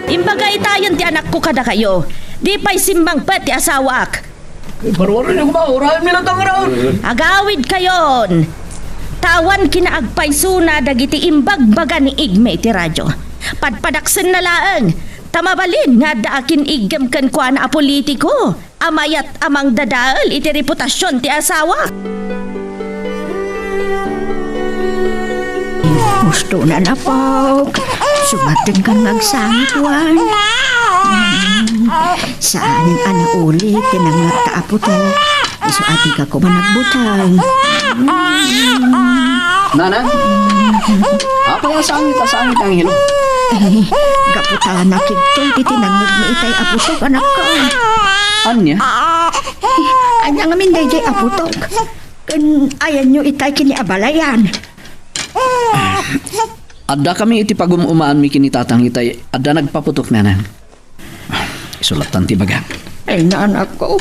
Imbagay tayon ti anak ko kada kayo. Di pa'y simbang pa ti asawak. Barwara niyo ba? Urahan mi natang raon. Agawid kayon. Tawan kinaagpaysuna dagiti imbagbaga ni Igme ti radyo. Padpadaksen na laeng. Tamabalin nga daakin igem ken kuan a politiko. Amayat amang dadael iti reputasyon ti asawa. Gusto na na po. Sumatin kang nagsangkuan. Saan ang ulit tinangat ka apo to? Iso ati ka ko managbutang. Nanang? Apa ya sangit ang hilo? Gaputaan na kigtoy, titinangag ni itay aputok, anak ko. Anya? Anya nga min dayjay aputok. Ayan nyo itay kini abalayan. Ada kami iti pagumumaan mi kinitatang itay. Ada nagpaputok nanang. Isulatan ti baga. Ay na anak ko,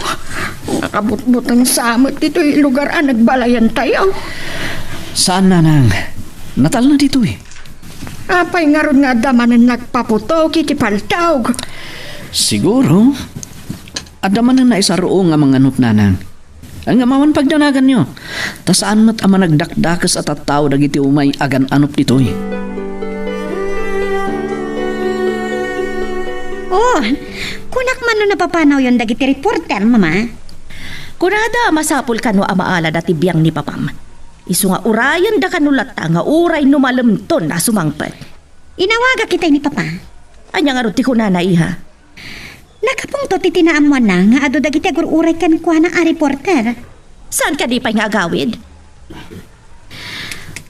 nakabutbut ng samot dito yung lugar nagbalayan tayo. Saan nanang? Natal na dito eh. Apay nga ron nga daman ang nagpaputok, iti paltawg. Siguro. Ada man na naisaro nga mga nut nanang. Ang amawan pagdanagan nyo. Ta saan mat ama nagdakdakas at tao dagiti umay agan anop dito eh. Oh, kunak man no napapanaw yon dagiti reporter, mama. Kunada masapul kano amaala dati biyang ni papam. Isu nga urayan da kanulata nga uray numalemton na sumangpet. Inawaga kita ni papa. Anya nga ruti kunana iha. Nakapong to titinaamuan na nga ado dagiti agur-uray kan kuha na a reporter. Saan ka di pa nga agawid?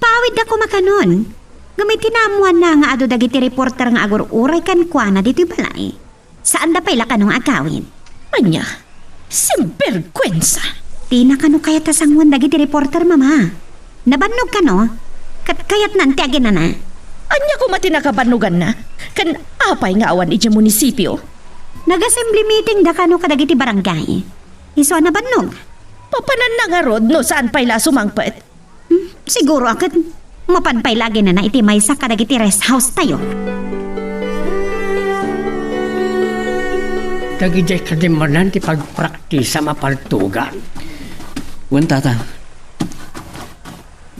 Pawid ako makanon. Gamit tinaamuan na nga ado dagiti reporter nga agur-uray kan kuha na dito balay. Saan da pala kanong agawid? Anya, simperkwensa. Di na kano kaya tasangwan dagiti reporter, mama. Nabannog ka no? Kat kayat nanti agin na na. Anya ko mati nakabanugan na. Kan apay nga awan iti munisipyo. Nag-assembly meeting da kano kadagiti barangay. Iso na bannog. Papanan na nga rod no saan pa'y la sumangpet. Siguro akit mapanpay lagi na iti may sa kadagiti rest house tayo. Dagijay kadimanan ti pagpraktisa mapaltugan. Wen tatang.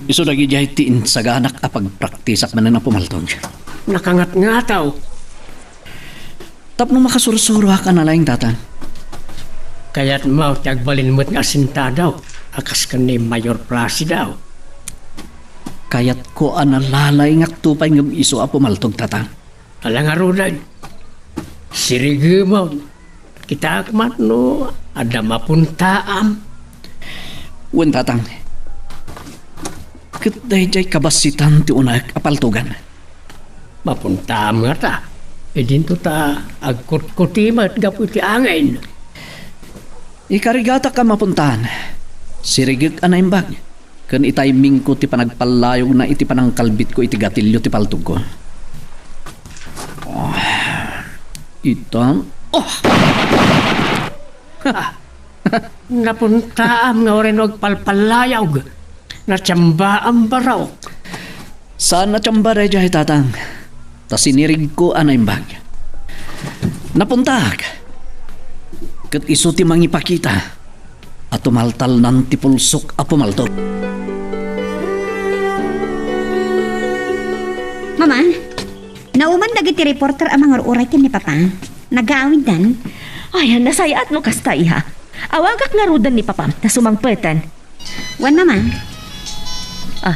Iso lagi jay tiin sa ganak a pagpraktisak man na pumaltog. Nakangat-ngataw. Tapno makasursuro ka na lang tatang. Kaya't mau tagbalin mo't nga sinta daw. Akas ka ni Mayor Prasi daw. Kayat ko analalay ngak tupay ng iso a pumaltog tatang. Alang arunan. Sirige mo. Kita akmat no. Ada mapuntaam. Wen tatang. Kitday jay kabasitan ti unak apaltugan. Mapuntaam nga ta. E dinto ta agkut-kutimat gapu ti angin. Ikarigata ka mapuntahan. Sirigig anaimbag. Kan itiming ko ti panagpalayog na iti panangkalbit ko iti gatilyo ti paltog ko. Oh, itang... Oh! Napuntaam nga orin og palpalayog. Natsamba ang baraw. Saan natsamba rin jay tatang? Ta sinirig ko anaimbag. Napuntag. Kat iso ti mangipakita. At tumaltal ng ti pulsok a pumaltog. Mama, nauman dagiti reporter ang mga uray kin ni papa. Nag-aawid dan. Ayan, nasayat no kasta iha. Awagak nga rudan ni papam na sumangpetan. Wan, mama. Ah,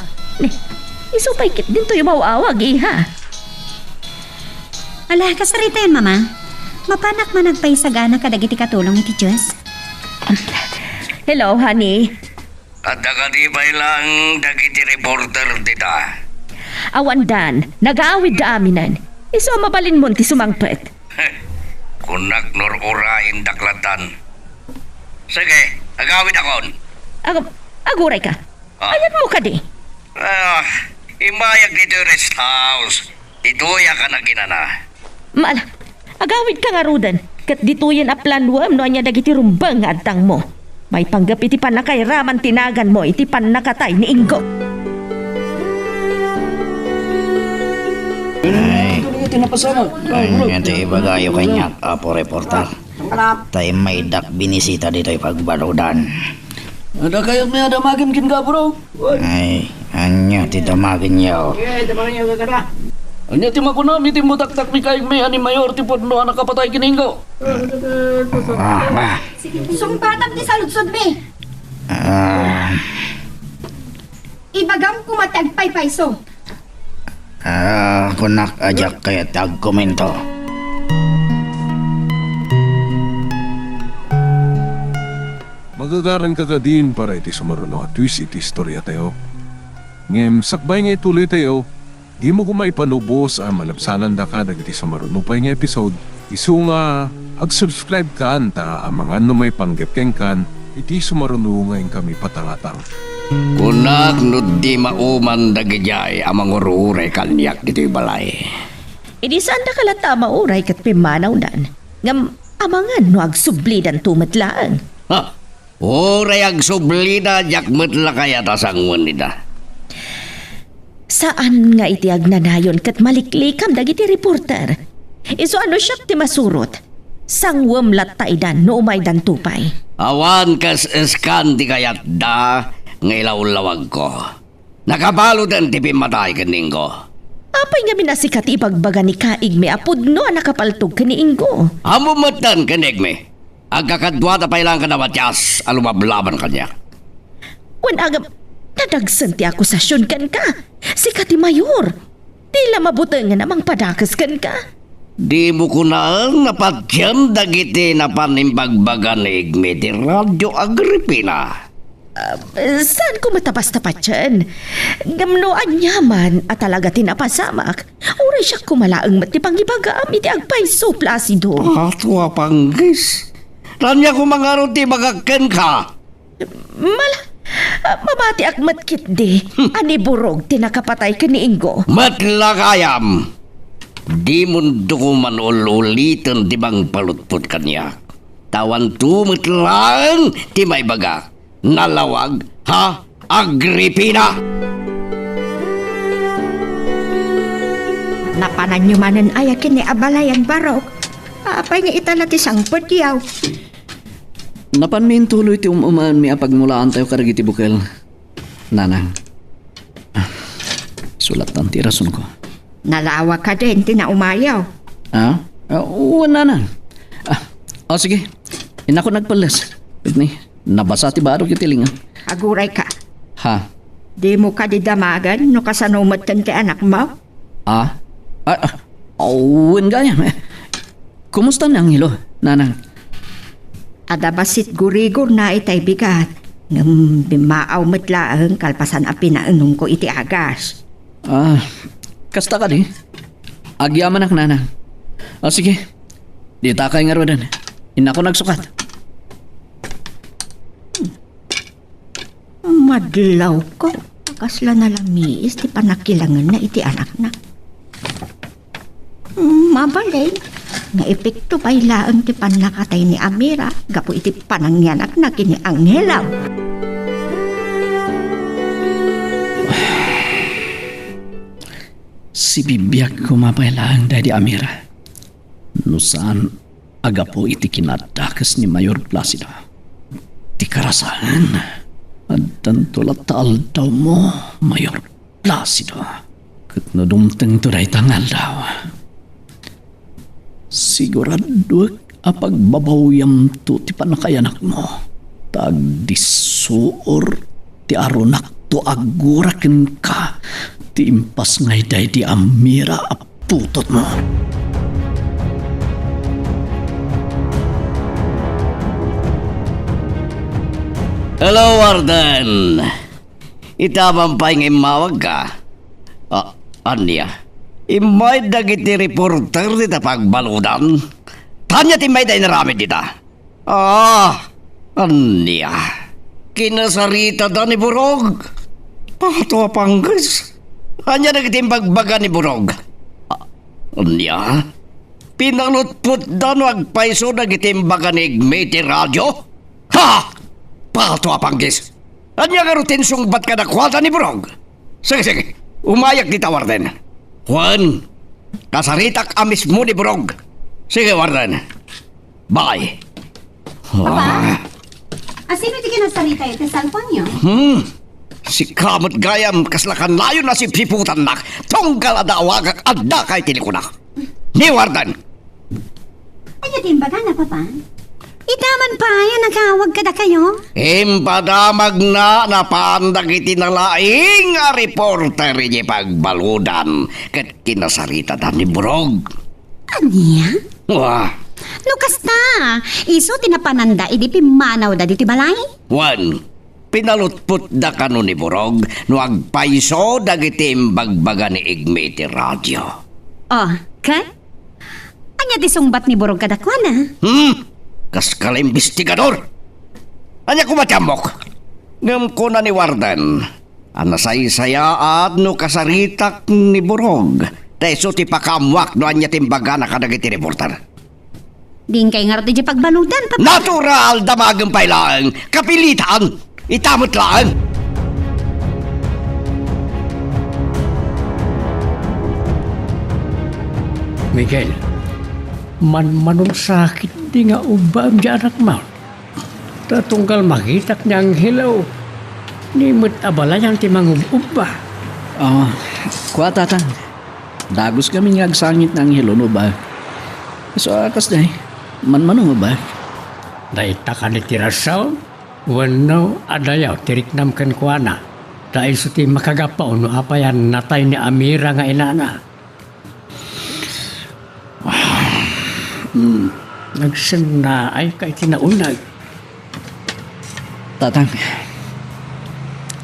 isupay kit din to yung mawawag iha. Ala, kasarita yan, mama. Mapanak man nagpaisagana kadagiti katulong iti Diyos. Hello, honey. At nakatibay lang dagiti reporter dita. Awan dan, nag-aawid da aminan. Iso mabalin mo ti sumangpet. Kunak nor urain daklatan. Sige, agawid akon. Aguray ka. Ayan mo ka di. Imayag dito yung rest house. Ituya ka na ginana. Maala, agawid ka nga rudan. Kat dituyan a planwam no anya dagiti rumbang nga adtang mo. May panggap iti panakay raman tinagan mo iti panakatay ni Ingo. Ay, ito ibagayo kanya, apo reporter. Tayo may dak binisita dito ipagbaludan. Ada kayo may adamagin kin ka bro? Ay, anya ti damagin yaw. Anya ti makunami ti mutaktak mi kayong may animayor ti podno anak kapatay kiningo. Sumpatap ni saludsod mi. Ibagam kumatagpay-payso. Kunak ajak kaya tag komento. Magagaran ka din para iti sumaruno at twist iti istorya tayo. Ngem sakbay nga ituloy tayo, di mo ko maipanubos ang malabsanan da ka dagiti sa marunupay nga episode. Isu nga ag-subscribe ka ta ang mga ano may panggepkeng kan iti sumarunungayin kami patangatang. Kunak no di mauman dagijay amang ururay kanyak dito'y balay. Idi saan da kalata mauray kat pimanaw dan. Ngam amangan no agsublidan tumatlaan. Ha? Uray ag sublida jakmet la kaya tasangwan nida. Saan nga iti agnanayon kat maliklikam dagiti reporter? Iso ano siya ti masurot? Sangwam lataidan no umay dan tupay. Awan kas eskan di kayat da ngaylawag ko. Nakabalo den ti pimatay kaning ko. Apay nga minasikat ibagbaga ni Kaig me apod no nakapaltog kaniinggo. Amo matan kanig me. Agkakadwata pa ilang kanawatyas alumablaban kanya. Wan agam nadagsan ti akusasyon kan ka. Si Kati Mayor. Tila mabutangan namang padakas kan ka. Di mo ko na napatyam dagiti na panimbagbagan ni Igme di Radyo Agripina. Saan ko matapas-tapat yan? Gamnoan yaman at talaga tinapasamak. Uray siya kumalaang matipangibagam iti agpaiso plasido. Atwa panggis. Ranya ko mga ruti magaken ka. Mamati akmat kit di. Ani burog tinakapatay ka ni Ingo. Matlakayam. Di mundo ko man ulitin di bang palutput kanya. Tawan tumit lang ti may baga. Nalawag ha Agripina. Napanan nyo manan ayakin ni abalayan barok. Apay nga itanat isang pagyaw. Napan min tuloy ti umuman mi apagmulaan tayo karagiti bukel. Nanang. Sulatan ti rason ko. Nalawa ka din, tinaumayaw. Nanang. Sige. Inako nagpalas. Pitni, nabasa ti barok itilingan. Aguray ka. Ha? Di mo ka didamagan no kasanumat kan ti anak mo? Awan ganyan. Kumusta na ang hilo, nanang? Adabasit gurigor na itay bigat. Ngam bimaaw matlaang kalpasan a pinaanong ko iti agas. Kasta ka di. Agyaman ak nanang. Sige. Di takay nga rodan. Ina ko nagsukat. Madlaw ko. Kasla na lamiis ti panakilangan na iti anak na. Mabalay. Nga epekto pa ilaan ti panakatay ni Amira. Gapo iti panangyanak na kini Angelaw. Si bibiyag kumapailang dahil di Amira. No saan agapo iti kinadakas ni Mayor Placido. Ti karasahan. At tantulat taal daw mo, Mayor Placido. Kat no dumteng to dahi tangal daw. Sigurado apagbabawyam to ti panakayanak mo. Tagdisuor ti aronak to aguraken ka. Ti impas ngay day di Amira aputot mo. Hello, Warden. Itamang pa yung imawag ka. Anya? Imay dagiti reporter dita pagbaludan. Tanya timay tayo naramid dita. Anya? Kinasarita da ni Burog. Pato panggas. Anya dagiti bagbaga ni Burog. Anya? Pinalutput da no agpaiso dagiti baga ni Igme ti radyo? Ha! Pato panggas. Anya nga rutin sungbat ka na kwata ni Burog. Sige. Umayak dita, Warden. Juan, kasaritak amis mo ni Burog. Sige, Warden. Bye. Papa? Sino di kinasarita ito sa cellphone niyo? Si Kamot Gayam kaslakan layo na si Piputan nak. Tonggal adawagak adda kay tilikunak. Ni Warden. Ay, timbaga na, Papa. Itaman pa yan, nagkawag ka na kayo. Impadamag na napandag iti nalaing nga reporter niya pagbaludan kat kinasarita da ni Burog. Anya? Wah. Lukas na. Iso tinapananda, idi pimanaw da diti balay? Juan, pinalutput da kano ni Burog no agpaiso dagiti imbagbaga ni Igme iti radyo. Oh, kan? Anya ti sungbat ni Burog kadakwana? Kas kala investigador. Anya kumatyamok. Ngam ko na ni Warden. Anasaysaya at no kasaritak ni Burog. Teso ti pakamwak no anya timbaga na kadagiti reporter. Din kay nga rin pagbaludan, papa. Natural damagang pailaan. Kapilitan. Itamot lang. Miguel, manong sakit di nga ubam di anak mo. Tatunggal makitak niya ang hilaw. Nimut abala yang timang ubba. Kuha tatang. Dagos kami nga agsangit ng hilon ba? So akas day. Man-manong ba? Daita ka ni tirasaw. Wano adayaw tiriknam kan kuana. Dahil suti makagapaw no apayan natay ni Amira nga inana. Nagsana ay kay tinaunag. Tatang.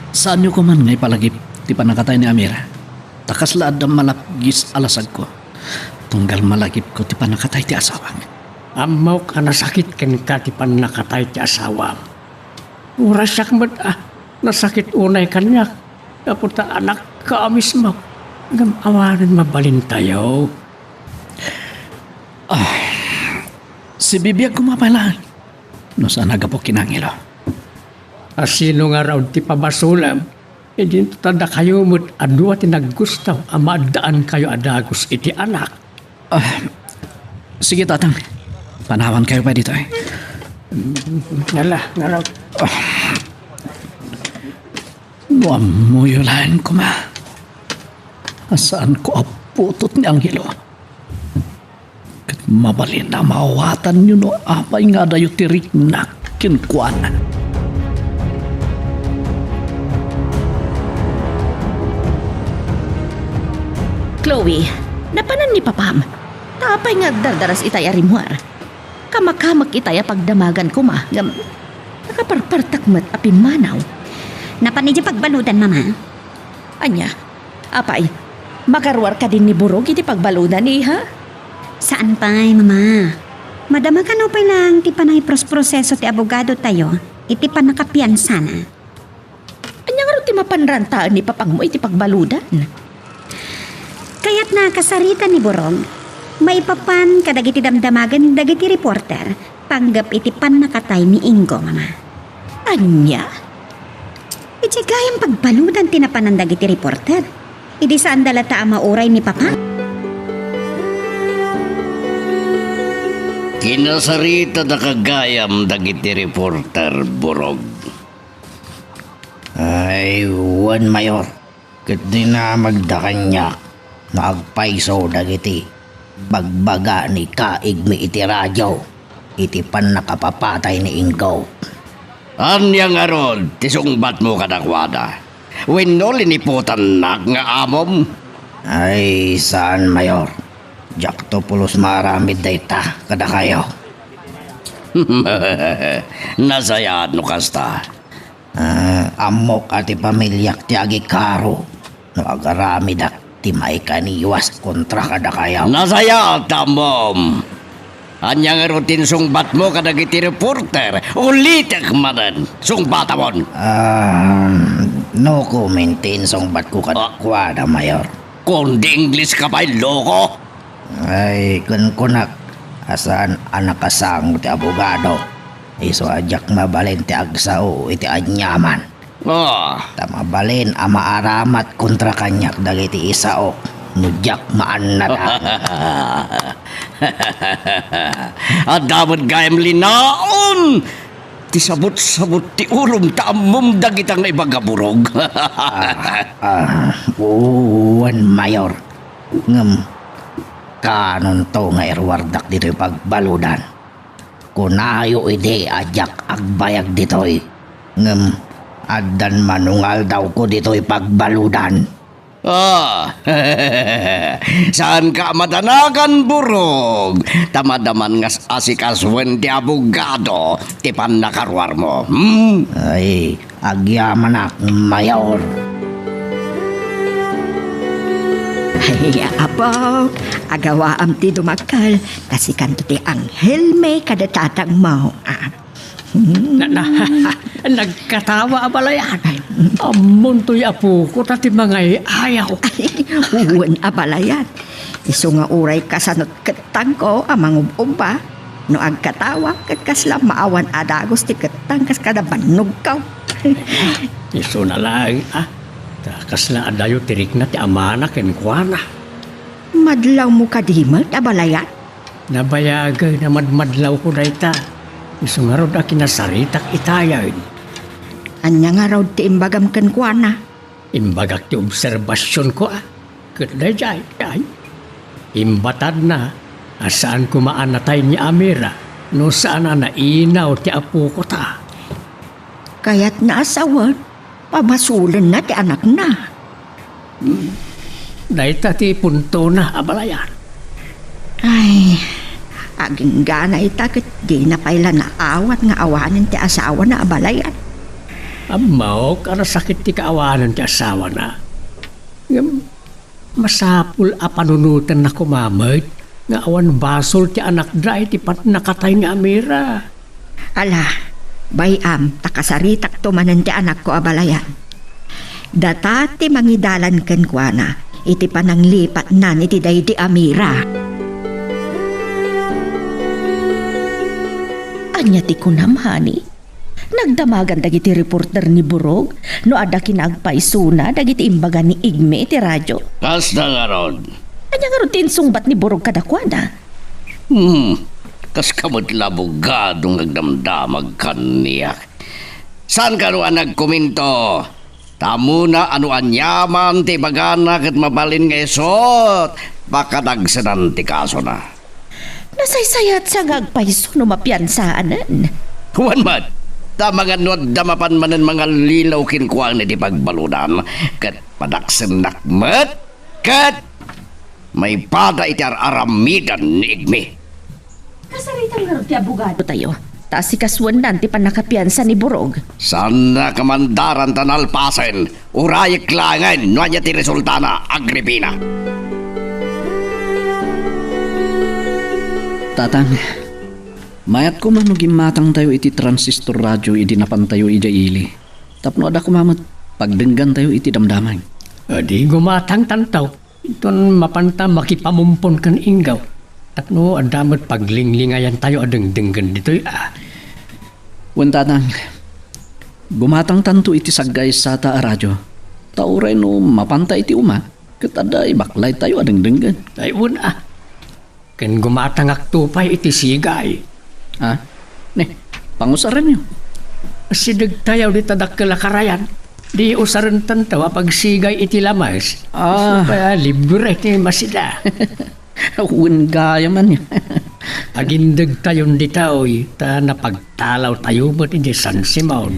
Saan nyo ko man ngay palagip ti panakatay ni Amira? Takas laad ang malapgis alasag ko. Tunggal malagip ko ti panakatay ti asawang. Amaw ka nasakit kan ka ti panakatay ti asawang. Urasak mat nasakit unay kanya. Kapunta anak ka mismo. Ngam awanan mabalin tayo. Si bibiyag kumapalang. No saan nagapok kinangilo? Asino nga raw ti pabasulam. E din tada kayo mo't adwa ti naggustaw. Amadaan kayo adagos iti anak. Sige tatang. Panawan kayo pa dito eh. Ngala, nga raw. Nuamuyulan ko ma. Asaan ko aputot ni Angelo? Kat mabalin na mawatan nyo no apay nga dayo tirik na kinkwanan. Chloe, napanan ni Papam. Tapay nga dardaras itay arimwar. Kamakamak itay pagdamagan ko ma. Nakaparpartakmat apin manaw. Napan niya pagbaludan, mama. Anya, apay, makarwar ka din ni Burog iti pagbaludan ha? Saan pa'y, mama? Madama ka no pa lang ti panay proseso ti abogado tayo. Iti panakapiansa na. Anya nga rin ti mapanrantaan ni Papang mo iti pagbaludan. Kaya't nakasarita ni Burog, may papan kadagiti damdamagan dagiti reporter, panggap iti panakatay ni Ingo, mama. Anya? Iti gayang pagbaludan tinapanan dagiti reporter. Idi saan dalata ang mauray ni Papa? Kinasarita da kagayam dagiti reporter, Burog. Ay, Juan Mayor. Kat di na magdakanyak. Naagpaiso dagiti. Bagbaga ni Kaigme iti radyo. Iti pan nakapapatay ni Ingo. Anya nga ron, tisungbat mo kadakwada. Wenno liniputan na nga amom. Ay, saan Mayor? Jakto pulos maramid dayta kada kayo. Nasayaan no kasta. Amok ati pamilyak ti agi karo. No agaramid at ti may kaniwas kontra kada kayo. Nasaya tamom. Anya nga rutin sungbat mo kadagiti reporter. Ulitek manen. Sungbatamon. No commentin song bat ko kadakwada, Mayor. Kundi English ka ba'y loko? Ay, kunak. Asan anak kasang ti abogado. Iso ajak mabalin ti agsao iti anyaman. Tamabalin ama aramat kontra kanyak dagiti isao. Nujak maanat. At dapat gayam linaon. Ti sabot-sabot ti ulom taamom dagitang ibagaburog. Juan Mayor. Ngem, kanon to nga irwardak dito'y pagbaludan. Kunayo ide ajak agbayag dito'y. Ngem, adan manungal daw ko dito'y pagbaludan. Ah, saan ka madanagan burog? Tamadaman nga asikaswen ti abogado, ti pannakarwar mo. Ay, agyaman ako, mayor. Ay, apo, agawaam ti dumakal, kasi kanto ti anghel may kadatatang mo. Nagkatawa abalayan. Amon to'y apo ko tati mga ayaw. Uwan abalayan. Iso nga uray kasanot ketang ko amang ubba. No agkatawa ket kasla maawan adagos ti ketang kas kada banog kaw. Iso na lang, kasla adayo tirik na ti amana ken kuana. Madlaw mo kadimat abalayan. Nabayagay na madmadlaw ko dayta. Iso nga rod akinasaritak itayan. Anya nga raw ti imbagam ken kuana. Imbagak ti obserbasyon ko Ket dayjay ay. Imbatad na asaan kumaan na tayo ni Amira no saan na nainaw ti apo ko ta. Kaya't naasawan, pamasulan na ti anak na. Dayta ti punto na abalayan. Ay, aging gana itakit di na paila na awat nga awanin ti asawa na abalayan. Amaw, karasakit ti kaawanan ti asawa na. Masapul a panunutan na kumamit nga awan basol ti anak dray ti pat nakatay nga Amira. Ala, bayam, takasaritak tumanan ti anak ko abalayan. Data ti mangidalan ken kuana, iti pananglipat nan iti day di Amira. Anya ti kunamhani. Nagdamagan dagiti reporter ni Burog no ada kinagpaisuna dagiti imbaga ni Igme ti radyo. Kas na nga ron. Anya nga rutin sungbat ni Burog kadakwana. Kas kamot labogadong nagdamdamag kaniyak. Saan ka nuan nagkominto? Tamo na ano anyaman ti bagana ket mabalin nga isot. Baka dagsanan ti kaso na. Nasaysayat sa ngagpaiso no mapiansaanan. Huwan mat, mga nuad damapan manan mga lilaw kinkuang na di pagbaludan, kat padaksen nakmet, kat may pada iti aramidan ni Igme. Kasaritan nga ti abogado tayo. Taas si kaswan nanti panakapiansa ni Burog. Sana kamandaran tanalpasen, urayik langan, nuanya ti resultana, Agripina. Tatang, mayat ko manugim matang tayo iti transistor radyo iti napan tayo ija ili. Tapno ada kumamat, pagdenggan tayo iti damdamay. Di gumatang tantaw. Iton mapanta makipamumpon kan inggaw. Tapno adamat paglinglingayan tayo adeng denggan dito. Wen tatang, gumatang tanto iti saggay sa ta radyo. Tauray no mapanta iti uma. Kataday baklay tayo adeng denggan. Ay una. Ken gumatang aktupay iti sigay. Ne, pangusaran nyo. Sidag tayaw di tadakkel karayan. Di usaran tantaw pag sigay iti lamas. Supaya libre iti masida. Wen gaya man niya. Agindag tayon di taoy, ta napagtalaw tayo mo iti San Simon.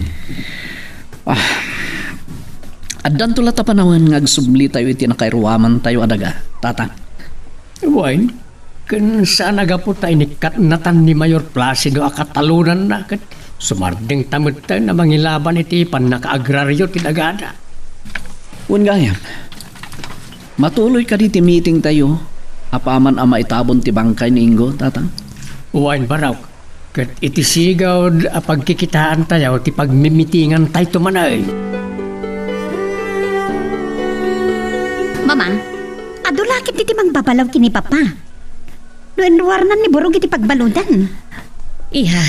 Addan tula ta panawan ngagsubli tayo iti nakairuaman tayo adaga, tatang. Wine, kan saan nagapo tayo ni katnatan ni Mayor Placido akatalunan na kat sumarding tamad tayo na mangilaban iti pan naka-agraryo tinagada. Wen gayam, matuloy ka di ti meeting tayo, apaman ama itabon ti bangkay ni Ingo, tatang. Wine baraw, kat iti sigaw pagkikitaan tayo ti pagmimitingan tayo tumanay. Mama, adulakit iti mangbabalaw kini papa. Nuenwarnan ni Burog iti pagbaludan. Iha,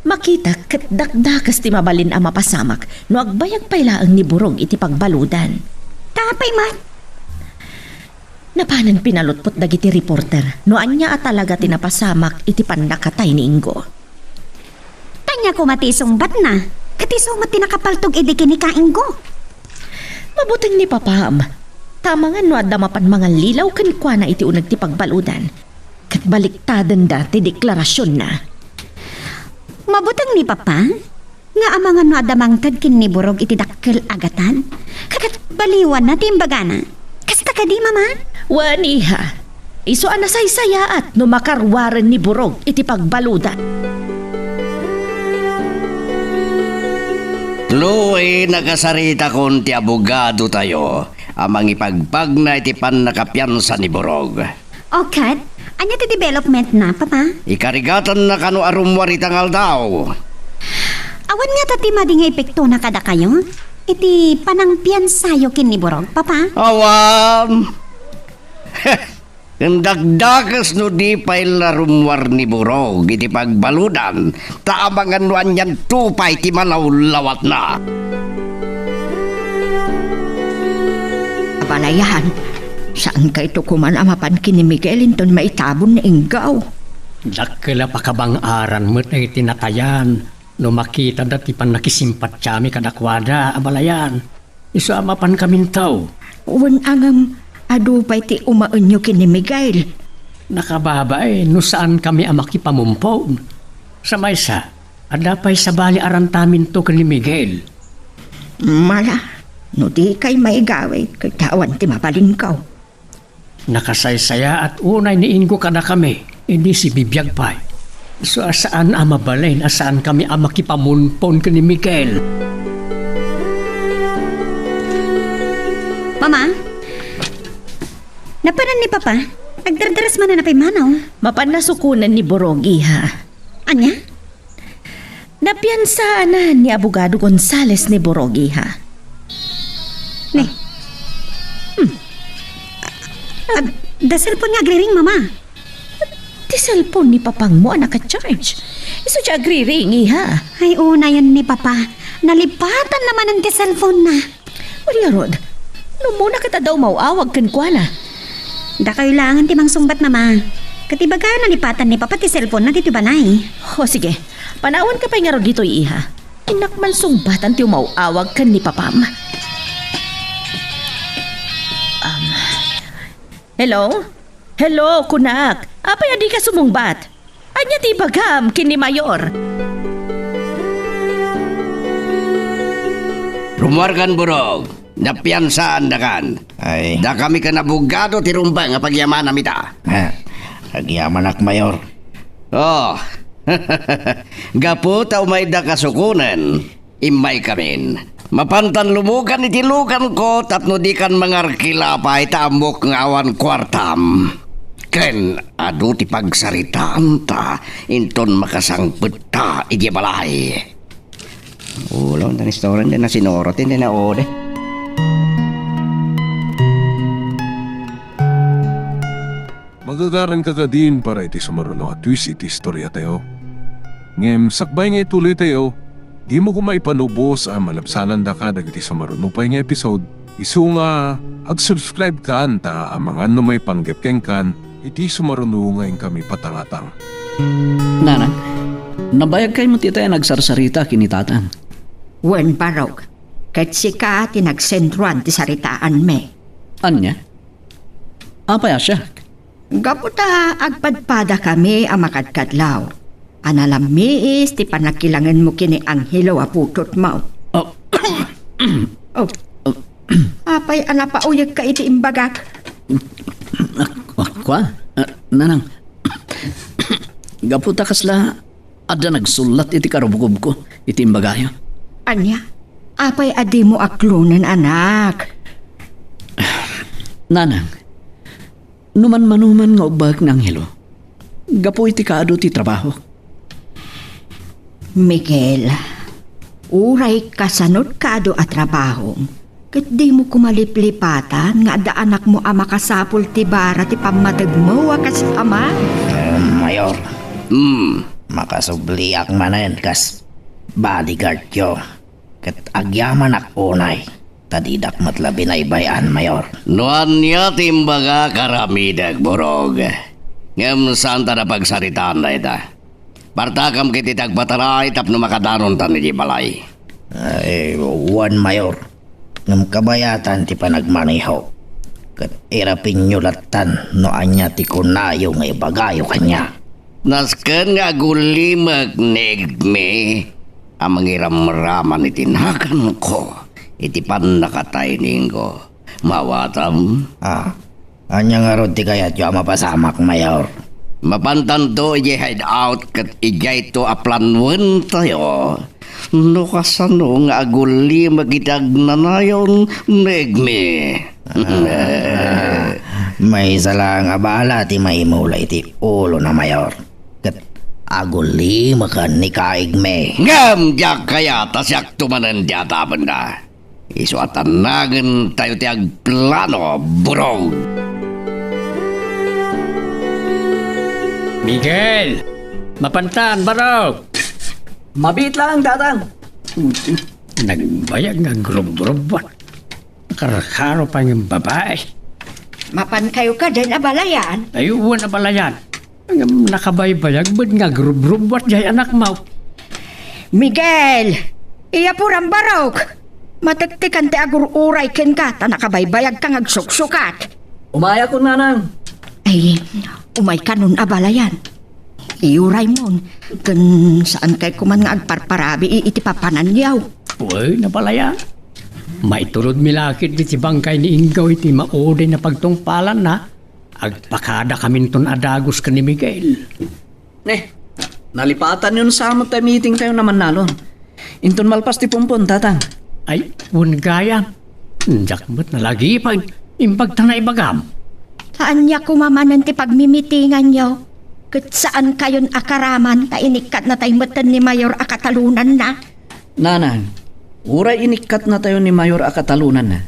makita kat dakdakas ti mabalin ang mapasamak no agbayag pailaang ni Burog iti pagbaludan. Tapay mat. Napanan pinalutpot dagiti reporter no anya at talaga tinapasamak iti pandakatay ni Ingo. Tanya ko matisong bat na. Katisong mat tinakapaltog edi kini kainggo. Mabuting ni Papam. Tama nga no adamapan mga lilaw kankwa na iti unag ti pagbaludan. Kat baliktadan dati deklarasyon na. Mabutang ni papa, nga amangan no adamangtad kin ni Burog iti dakkel agatan, kakat baliwan na timbagana. ka di, mama? Wan iha. Iso anasaysayaat no makarwaran ni Burog iti pagbaluda. Chloe, nakasarita kon ti abogado tayo. Amang ipagpag na iti panakapiansa ni Borog. O, Kat, anya ti development na, papa? Ikarigatan na kano arumwari tangal daw. Awan nga tati madi nga epekto na kada kayo? Iti panangpian sayo kin ni Borog, papa? Awan! Ang dagdagas no di pa'y larumwar ni Borog iti pagbaludan, taamangan nuan yan tupay ti malawlawat na. Abalayan, saan ka ito kuman amapan kini Miguel inton maitabon ni Inggaw? Dakila pa kabang aran mo't ay tinatayan. No makita dati pan nakisimpat kami kadakwada, abalayan. Iso amapan kamin tao. Uwan angam, adupay ti umaon nyo kini Miguel. Nakababay, no saan kami amakipamumpaw. Sa maysa, adapay sa bali aran tamin to kani Miguel. Mala, no di kay may gawit, kay tawan ti mabalingkaw. Nakasaysaya at unay ni Ingo kada kami, hindi si Bibiyag pa'y. So asaan amabalin, asaan kami amakipamunpon kani Miguel. Mama? Napanan ni papa? Nagdardaras man na napay manaw. Mapanasukunan ni Burog iha. Anya? Napiansaan na ni Abogado Gonzales ni Burog iha. Ne. Da cellphone nga agri-ring, mama. Ti cellphone ni papang mo naka-charge. Iso siya agri-ring iha. Ay, una yan ni papa. Nalipatan naman ang ti cellphone na. Maria Rod, no muna kita daw mauawag kan kwa na. Da kailangan ti mang sumbat na ma. Katibaga nalipatan ni papa ti cellphone na dito banay. O sige, panawan ka pa nga Rod dito iha. Inakman sumbatan ti mauawag kan ni papam. Hello? Hello, kunak. Apay adi ka sumungbat? Anya ti bagam kini Mayor. Rumwar kan Borog, napiansaan da kan. Ay, Da kami kan abogado ti rumba nga pagyaman namita. agyaman ak Mayor. Oh, gapo ta umay da kasukunan, imay kamin. Mapantan lumugan iti lugan ko tapno di kan mangarkilapay taamok nga awan kwartam. Ken adu ti pagsaritaan ta inton makasangpet ta iti balay. Ulo, ang restaurant din na sinorotin din na ode. Magagaran ka din para iti sumaruno at twist iti istorya tayo. Ngem sakbay nga ituloy tayo, di mo kumaipanubos ang malapsanan da ka dagiti sumaruno pa nga episode. Isu nga, ag-subscribe ka ta ang mga ano may panggepkeng kan, iti sumaruno nga kami patangatang. Nanang, nabayag kayo mo tita nagsarsarita kinitatan. Wen Barog, kahit sika tinagsendruan ti saritaan me. Anya? Apaya siya? Gaputa agpadpada kami ang makadkadlaw. Analamiis ti panakilangan mo kini Angelo aputot mo. Oh, Oh, apay anapauyag ka iti imbagak. kwa? Nanang, gaputa kasla ada nagsulat iti karubugob ko, iti imbagayo. Anya, apay adi mo aklunan anak. Nanang, numan-manuman nga ubag ng hilo. Gapo iti kaado ti trabaho. Miguel, uray kasanod kaado at trabaho. Kat di mo kumaliplipatan nga ada anak mo ang makasapul ti bara ti pamadag mo kasama. Mayor, Hmm, makasubliak manen kas bodyguard yo. Kat agyaman ak unay. Tadidak matlabi na ibayan, Mayor. nuan niya timbaga karamidag Borog. Ngem saan ta na pagsaritaan na ita. Partakam kiti tagpataray tapno makadanon ta ni balay. Ay, one Mayor. Ngam kabayatan ti panagmaniho. Kat irapin nyo latan no anya ti kunayo nga ibagayo kanya. Nasken nga gulimag negme ang mangiram-raman itinakan ko. Iti pan nakatayning ko. Mawatam. Anya nga ron ti kayat yu mapasamak, Mayor. Mapantan to ije hideout kat ijay to aplanwen tayo. No kasano nga aguli magitag nanayon negme. May salang abala ti maimulay ti ulo na, Mayor. Kat aguli makan ni kaigme. Ngam jak kaya tasyak tumanan di atapan na. Isu atanagan tayo ti agplano, burog. Miguel! Mapantan, barok! Mabit lang, tatang. Nagbayag nga grub-grubat. Nakarakaro pa yung babae. Mapan kayo ka din abalayan. Ayuwan na pala yan. Ang nakabaybayag ba't nga grub-grubat jay anak mo? Miguel! Iya purang barok! Matiktikan ti agur-uray ken ka, ta nakabaybayag kang agsuksukat. Umaya ko, nanang. Ay, umay ka nun abalayan. Iuray mon, kan saan kay kuman nga agparparabi iti papanan yaw. Uy, na pala yan. Maitulod milakit di si bangkay ni Ingaw iti mauday na pagtungpalan na. Agpakada kamin ton adagos ka ni Miguel. Nalipatan yun sa amot tayo meeting tayo naman nalon. Inton malpas ti pumpon, tatang. Ay, gaya. Jakmat na lagi pag impagtanay bagam. Saan niya kumamanan ti pagmimitingan yaw? Kat saan kayon akaraman ta inikat na tayo matan ni Mayor akatalunan na? Nanang, uray inikat na tayo ni Mayor akatalunan na.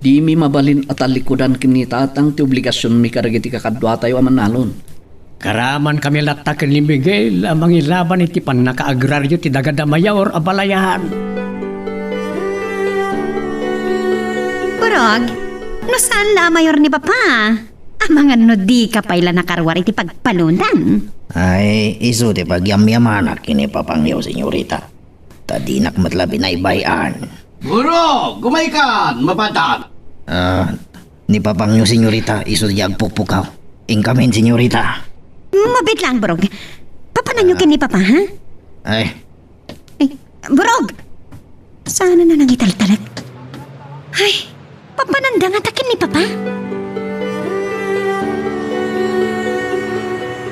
Di mi mabalin at alikudan kinitatang ti obligasyon mi karagiti kakadwa tayo aman nalon. Karaman kami latakan ni Miguel amang ilaban iti pan nakaagraryo ti dagada mayor abalayahan. Burog, no saan la mayor ni Papa? Amangan no di ka payla nakarwar iti pagpalunan. Ay, iso ti pagyamyamanak kini papangyaw, senyorita. Tadinak matlabi na ibayan. Buro, gumaykan, mapatan. Ni papangyaw, senyorita, iso ti agpupukaw. Ingkamin, senyorita. Mabit lang, Burog. Papanan nyo kini Papa, ha? Ay, Burog! Sana na nang italtalag? Ay, papananda nga takin ni Papa.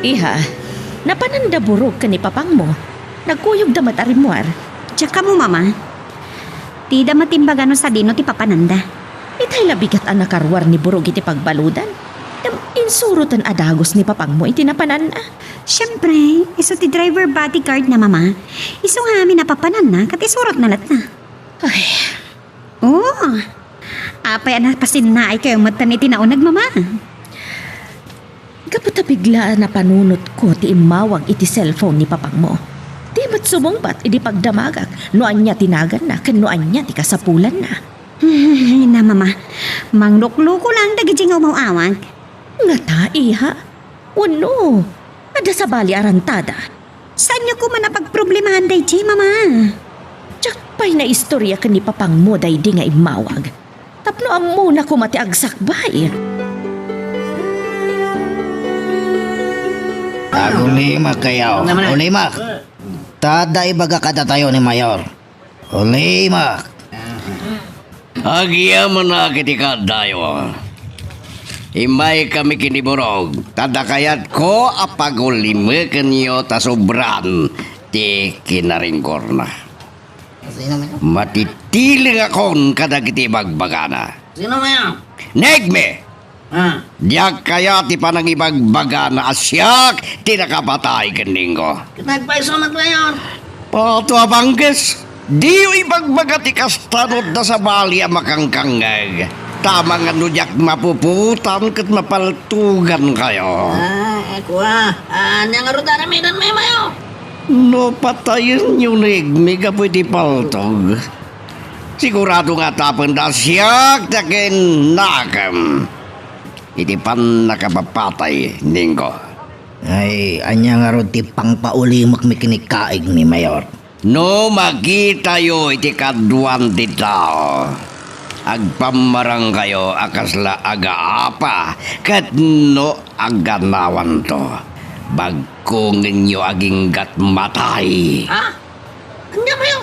Iha, napananda burog ka ni papang mo. Nagkuyog damat arimwar. Tsaka mo, Mama. Tida matimbagano sa dino ti papananda. Itay labigat ang nakarwar ni burog iti pagbaludan. Insurutan adagos ni papang mo iti napanan na. Siyempre, iso ti driver bodyguard na, Mama. Iso nga amin napapanan na, kat isurot na lat na. Ay, Oo. Apay anapasin na ay kayo mata ni tinaunag, Mama. kapag bigla na panunot ko ti imawag iti cellphone ni papang mo. Di ba't sumungbat iti pagdamagak, noan niya tinagan na, kan noan niya ti kasapulan na. Na, Mama. Manglukluko lang dagiti nga umawawag. Nga ta, iha. Uno, ada sa bali arantada. Saan niyo ko man napagproblemahan day, Mama? Tsak pa'y na istorya ka ni papang mo day di nga imawag. Tapno ang muna ko mati agsakbay. Ulimak kayo. Ulimak. Tada ibaga kada tayo ni Mayor. Ulimak. Agyaman na kitika dayo. Imay kami kiniborog. Tadakayat ko apagulime kanyo tasobran ti kinaringkor na. Matitiling akon kadagiti bagbagana. Sino Mayor? Negme! Diyak kaya ti panang ibagbagana asyak ti nakapatay kaning ko. Nagpaiso na Mayor. Pato abangges. Di ibagbaga ti kastanod na sa bali ang makangkangag. Tama nga nudyak mapuputan kat mapaltugan kayo. Nang arutan na midan may Mayor. No patayin nyo negme ka pwede paltog. Sigurado nga tapan na siyak takin nakam. Iti pan nakapapatay ningko. Ay, anya nga ron ti pangpaulimak mi kinikaig ni Mayor. No makita yo iti kaduan ti tao. Agpamarang kayo akasla agaapa kat no aganawan to. Bagkungin nyo aging gat matay. Anya Mayor?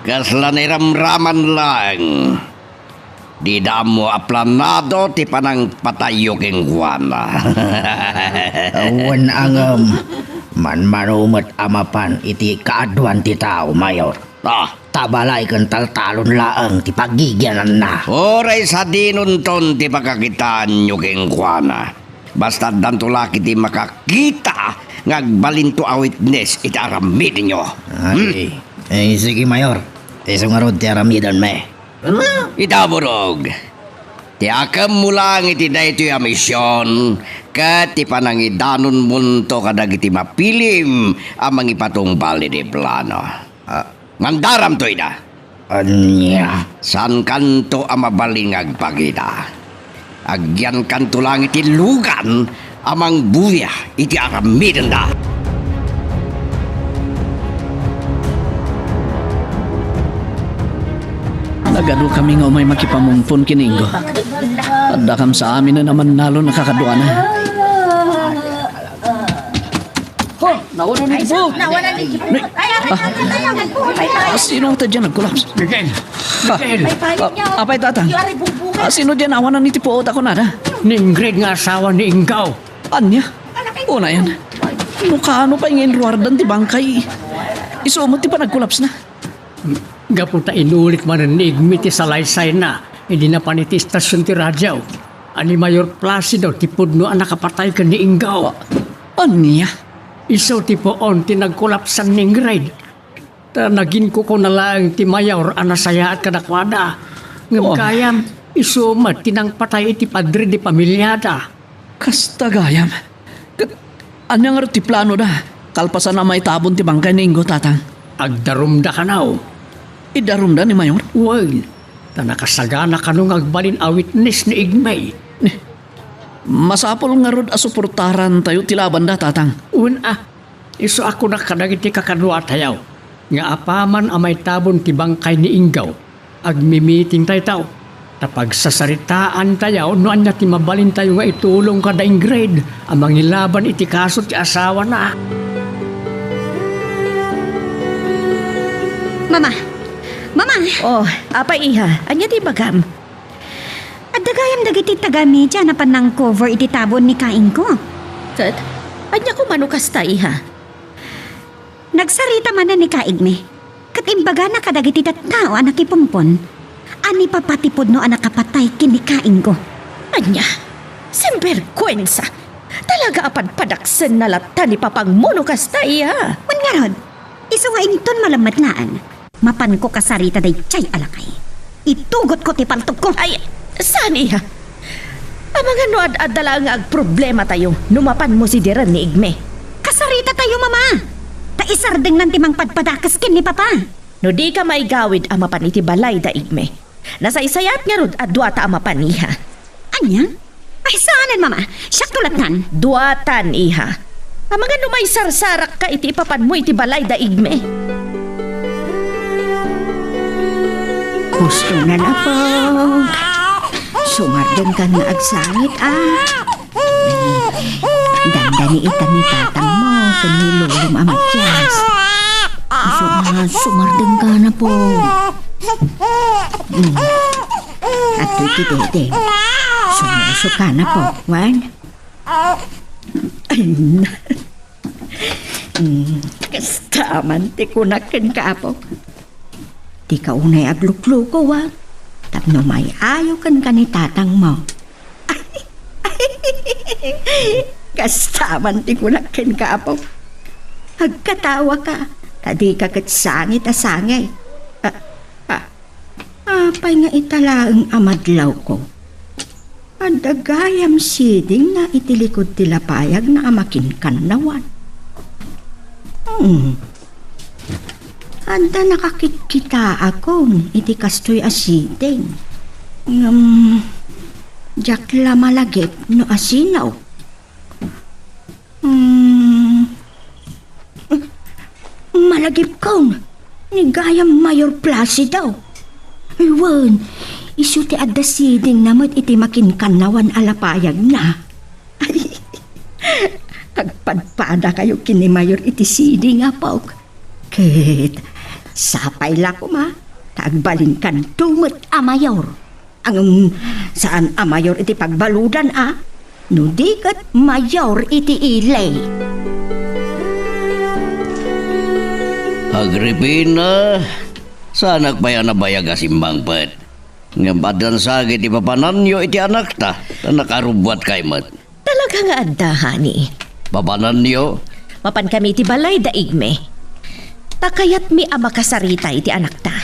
Kasla niramraman lang. Di damo aplanado ti panang patayo king guana. Awan ang manumot amapan iti kaadwan ti tao, Mayor. Tabalay kan taltalon laang ti pagigyanan na. Oray sa dinunton ti pagkakitaan nyo king guana. Basta dantulaki ti makakita ngagbalinto a witness iti aramid nyo. Ay, sige, Mayor. Ti sungarod ti aramidan me. Itaburog. Ti akam mo lang iti daytoy a misyon ket ti panangidanon munto kadagiti mapilim ang mangipatungpal iti plano. Mandaram toy da. Anya? San kanto ang mabalin agpagita. Agyan kanto lang iti lugan amang buya iti aramidan da. Nagado kami nga umay makipamungpon kininggo. Adda kam sa amin na naman nalo nakakadua na. Nauna ni po. Sino ito dyan nag-collapse? Miguel! Miguel! Apay tatang. Sino dyan awan na ni tipo ako na da? Ni Ingrid nga asawa ni Ingaw. Anya? Una yan. Ano pa yung inruardan ti bangkay? Isumot ti pa nag-collapse na. Gapunta inulit man ni Igmi ti salaysay na. Hindi na pa ni ti istasyon ti radyaw. Ani Mayor Placido ti pudno ang nakapatay ka ni Ingaw. Anya? Iso ti poon ti nagkolapsan ni Ingrid. Ta nagin ko na lang ti Mayor ang nasaya at kadakwada. Ngam kayam, iso mat tinang patay iti padre di pamilyada. Kastagayam. Anya nga ti plano da? Kalpasan na may tabon ti bangkay ni Ingo tatang. Agdarumda ka naw. Idarumda ni Mayor? Well, ta nakasagana ka nung agbalin a witness ni Igmay. Masapol nga rod asuportaran tayo tilaban da tatang. Iso ako na kadagiti kakadwa tayaw. Nga apaman amay tabon ti bangkay ni Ingaw. Agmimiting tayo. Tapag sasaritaan tayaw, no anya ti mabalin tayo nga itulong ka da Ingrid. Amang ilaban iti kaso ti asawa na. Mama! Mama! Oh, apa iha? Anya di bagam? At dagayam dagiti tagami dyan na panang cover iti tabon ni kain ko. Kat, anya ko manukas ta iha? Nagsarita man na ni kaigme. Kat imbaga na kadagiti tattao anak ipumpon. Ani papatipod no anak kapatay kini kain ko. Anya? Semperkwensa. Talaga apad padaksen na lata ni papang monukas ta iha. Man nga rod, isuwa inton malamatlaan. Mapan ko kasarita day chay alakay. Itugot ko ti paltog ko. Ay, saan iha? Ang mga noad-adala nga ag problema tayo, numapan mo si Diran ni Igme. Kasarita tayo, mama. Ta isardeng lang timang padpadakas kin ni papa. No di ka may gawid ang mapan iti balay da Igme. Nasaysayat nga rod at duata ang mapan iha. Anya? Ay saanan, mama? Siya tulatan. Duatan iha. Ang mga numay sarsarak ka iti ipapan mo iti balay da Igme. Gusto na na po. Sumardan ka nga agsangit, Dandani itan ni tatang mo, kanilulong amatyas. Sumardan ka na po. At titi-titi, sumuso ka na po, Juan. Kastaman, tikunakan ka po. Di ka unay aglukluko, tapno may ayaw kan ni tatang mo. Kastaman ti kunakin ka po. Agkatawa ka. Tadi ka katsangit asangay. Apay nga italaang amadlaw ko. Adagayam siding na itilikod tilapayag na amakin kanawan. Anda nakakikita akong iti kastoy asiding. Jakla malagip no asinaw. Malagip kong ni gayam Mayor Placido. Iwan, isu ti adda siding namot iti makinkanawan alapayag na. Agpadpada kayo kini Mayor iti siding apaw. Ket, sapay la ko ma, tagbalin kan tumot a Mayor. Ang saan a mayor iti pagbaludan no di kat mayor iti ilay. Agripina, sana kaya nabayag asimbang pet. Nga badan sagit ipapananyo iti anak ta na nakarubwat kay mat. Talaga nga adda, honey. Papananyo, Mapan kami iti balay daigme. Takayat mi ama kasarita iti anak ta.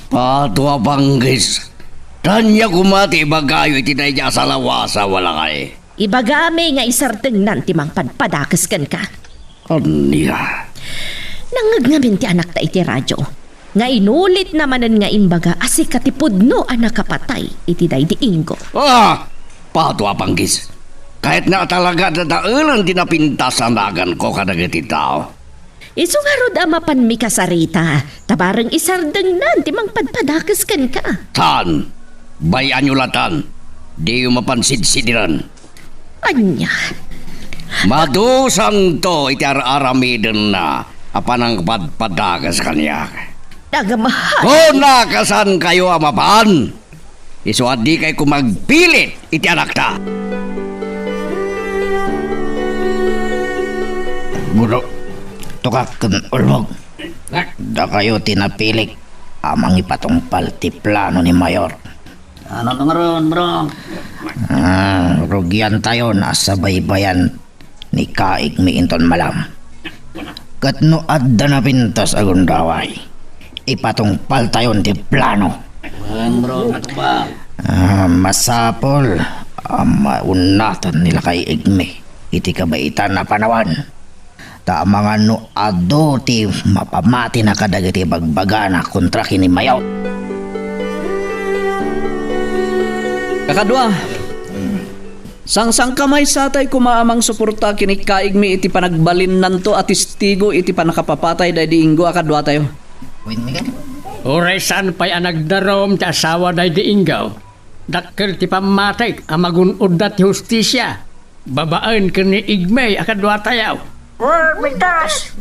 patwa panggis. Tanya kumati bagayo iti naidya sa lawasa wala kay. Ibagame nga isarteng nan timang padpadakas kan ka. Anya, Nangagnamin ti anak ta iti radyo. Nga inulit namanan nga imbaga asi katipudno anak kapatay iti daydi inggo. patwa panggis. Kahit na talaga dadaulan tinapintasan agan ko kadagiti tao. Isu nga rod amapan mi kasarita. Tabarang isardeng nan timang padpadakas kan ka. Tan, bayan nyo latan. Di yung mapansid-sidiran. Anya. Madusan to iti aramiden na apanang padpadagas kanya. Nagamahal. Kung nakasan kayo amapan, isuad di kay kumagpilit iti anak ta. Buro, tukak ken ulmog. Da kayo tinapilik amang ipatungpal ti plano ni Mayor. Ano nga ron, bro? Rugyan tayo na sa baybayan ni Kaig Miinton Malam. Kat no adda na pintas agundaway, ipatungpal tayo ti plano. Bro, ato ba? Masapol maunatan nila kay Igme iti kabaitan na panawan. Ta mga no ado ti mapamati na kadagiti bagbagana kontra kini Mayaw. Kakadwa, sang kamay satay kumaamang suporta kini Kaigmi iti panagbalin nanto at istigo iti panakapapatay daydi inggo akadwa tayo. Uray saan pa'y anagdarom ti asawa daydi inggaw. Dakkel ti pamatay amagunod na ti hustisya. Babaan ka ni Igmay akadwa tayaw. Migdas!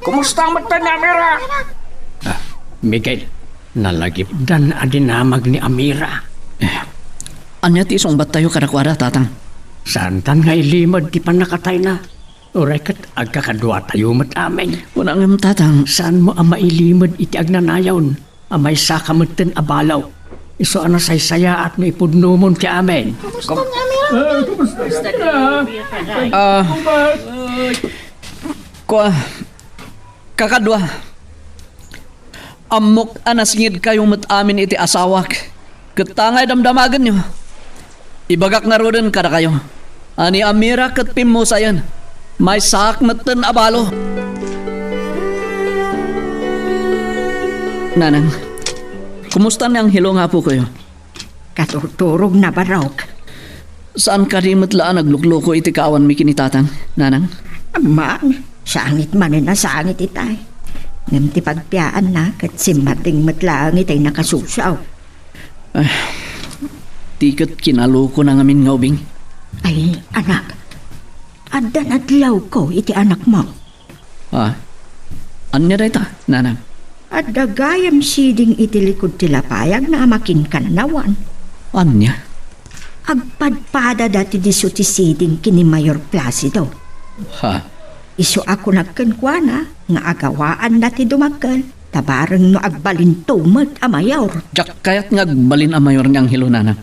Kumusta ang mata ni Amira? Miguel, nalagip dan adinamag ni Amira. Anya ti isong bat tayo kadakwada tatang? Santan nga ilimod ti panakatay na. Uray kat agkakadwa tayo mat amin. Wala ngam tatang. Saan mo ang mailimod iti agnanayon? Amay sakamutin abalaw. Iso ana saysaya at may pudnumon ti amin. Kakadwa. Amok anasngid kayong matamin iti asawak. Ketangay damdamagan nyo. Ibagak na roden kada kayo. Ani Amira ket pimo sayan. May sakmeten abalo. Nanang, kumusta niyang hilo nga po kayo? Katuturog na barok. Saan ka rin matlaan naglukloko iti kawan mi kinitatang, nanang? Amang, sangit man na sangit itay. Ngam ti pagpiyaan na kat simating matlaang itay nakasusaw. Tiket kinaloko na ngamin nga ubing. Ay, anak. Adan adlaw ko iti anak mo. Anya day ta, nanang? At dagayam siding iti likod tilapayag na amakin kanawan. Anya? Agpadpada dati diso ti siding kini Mayor Placido. Iso ako nagkankwana nga agawaan dati dumagal. Tabarang no agbalintumag a Mayor. Jak kayat ngagbalin ang mayor niyang hilo, nanang.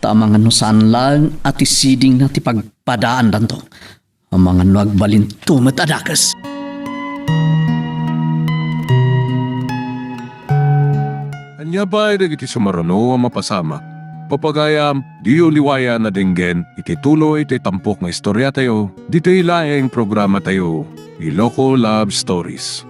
Tama nga no saan lang at isiding na ti pagpadaan danto. Ang mga no agbalin tumat adakas. Anya ba ay iti sumarano ang mapasama? Papagayam, di uliwaya na dinggen, iti tuloy iti tampok nga istorya tayo, dito ilaing programa tayo, Iloko Love Stories.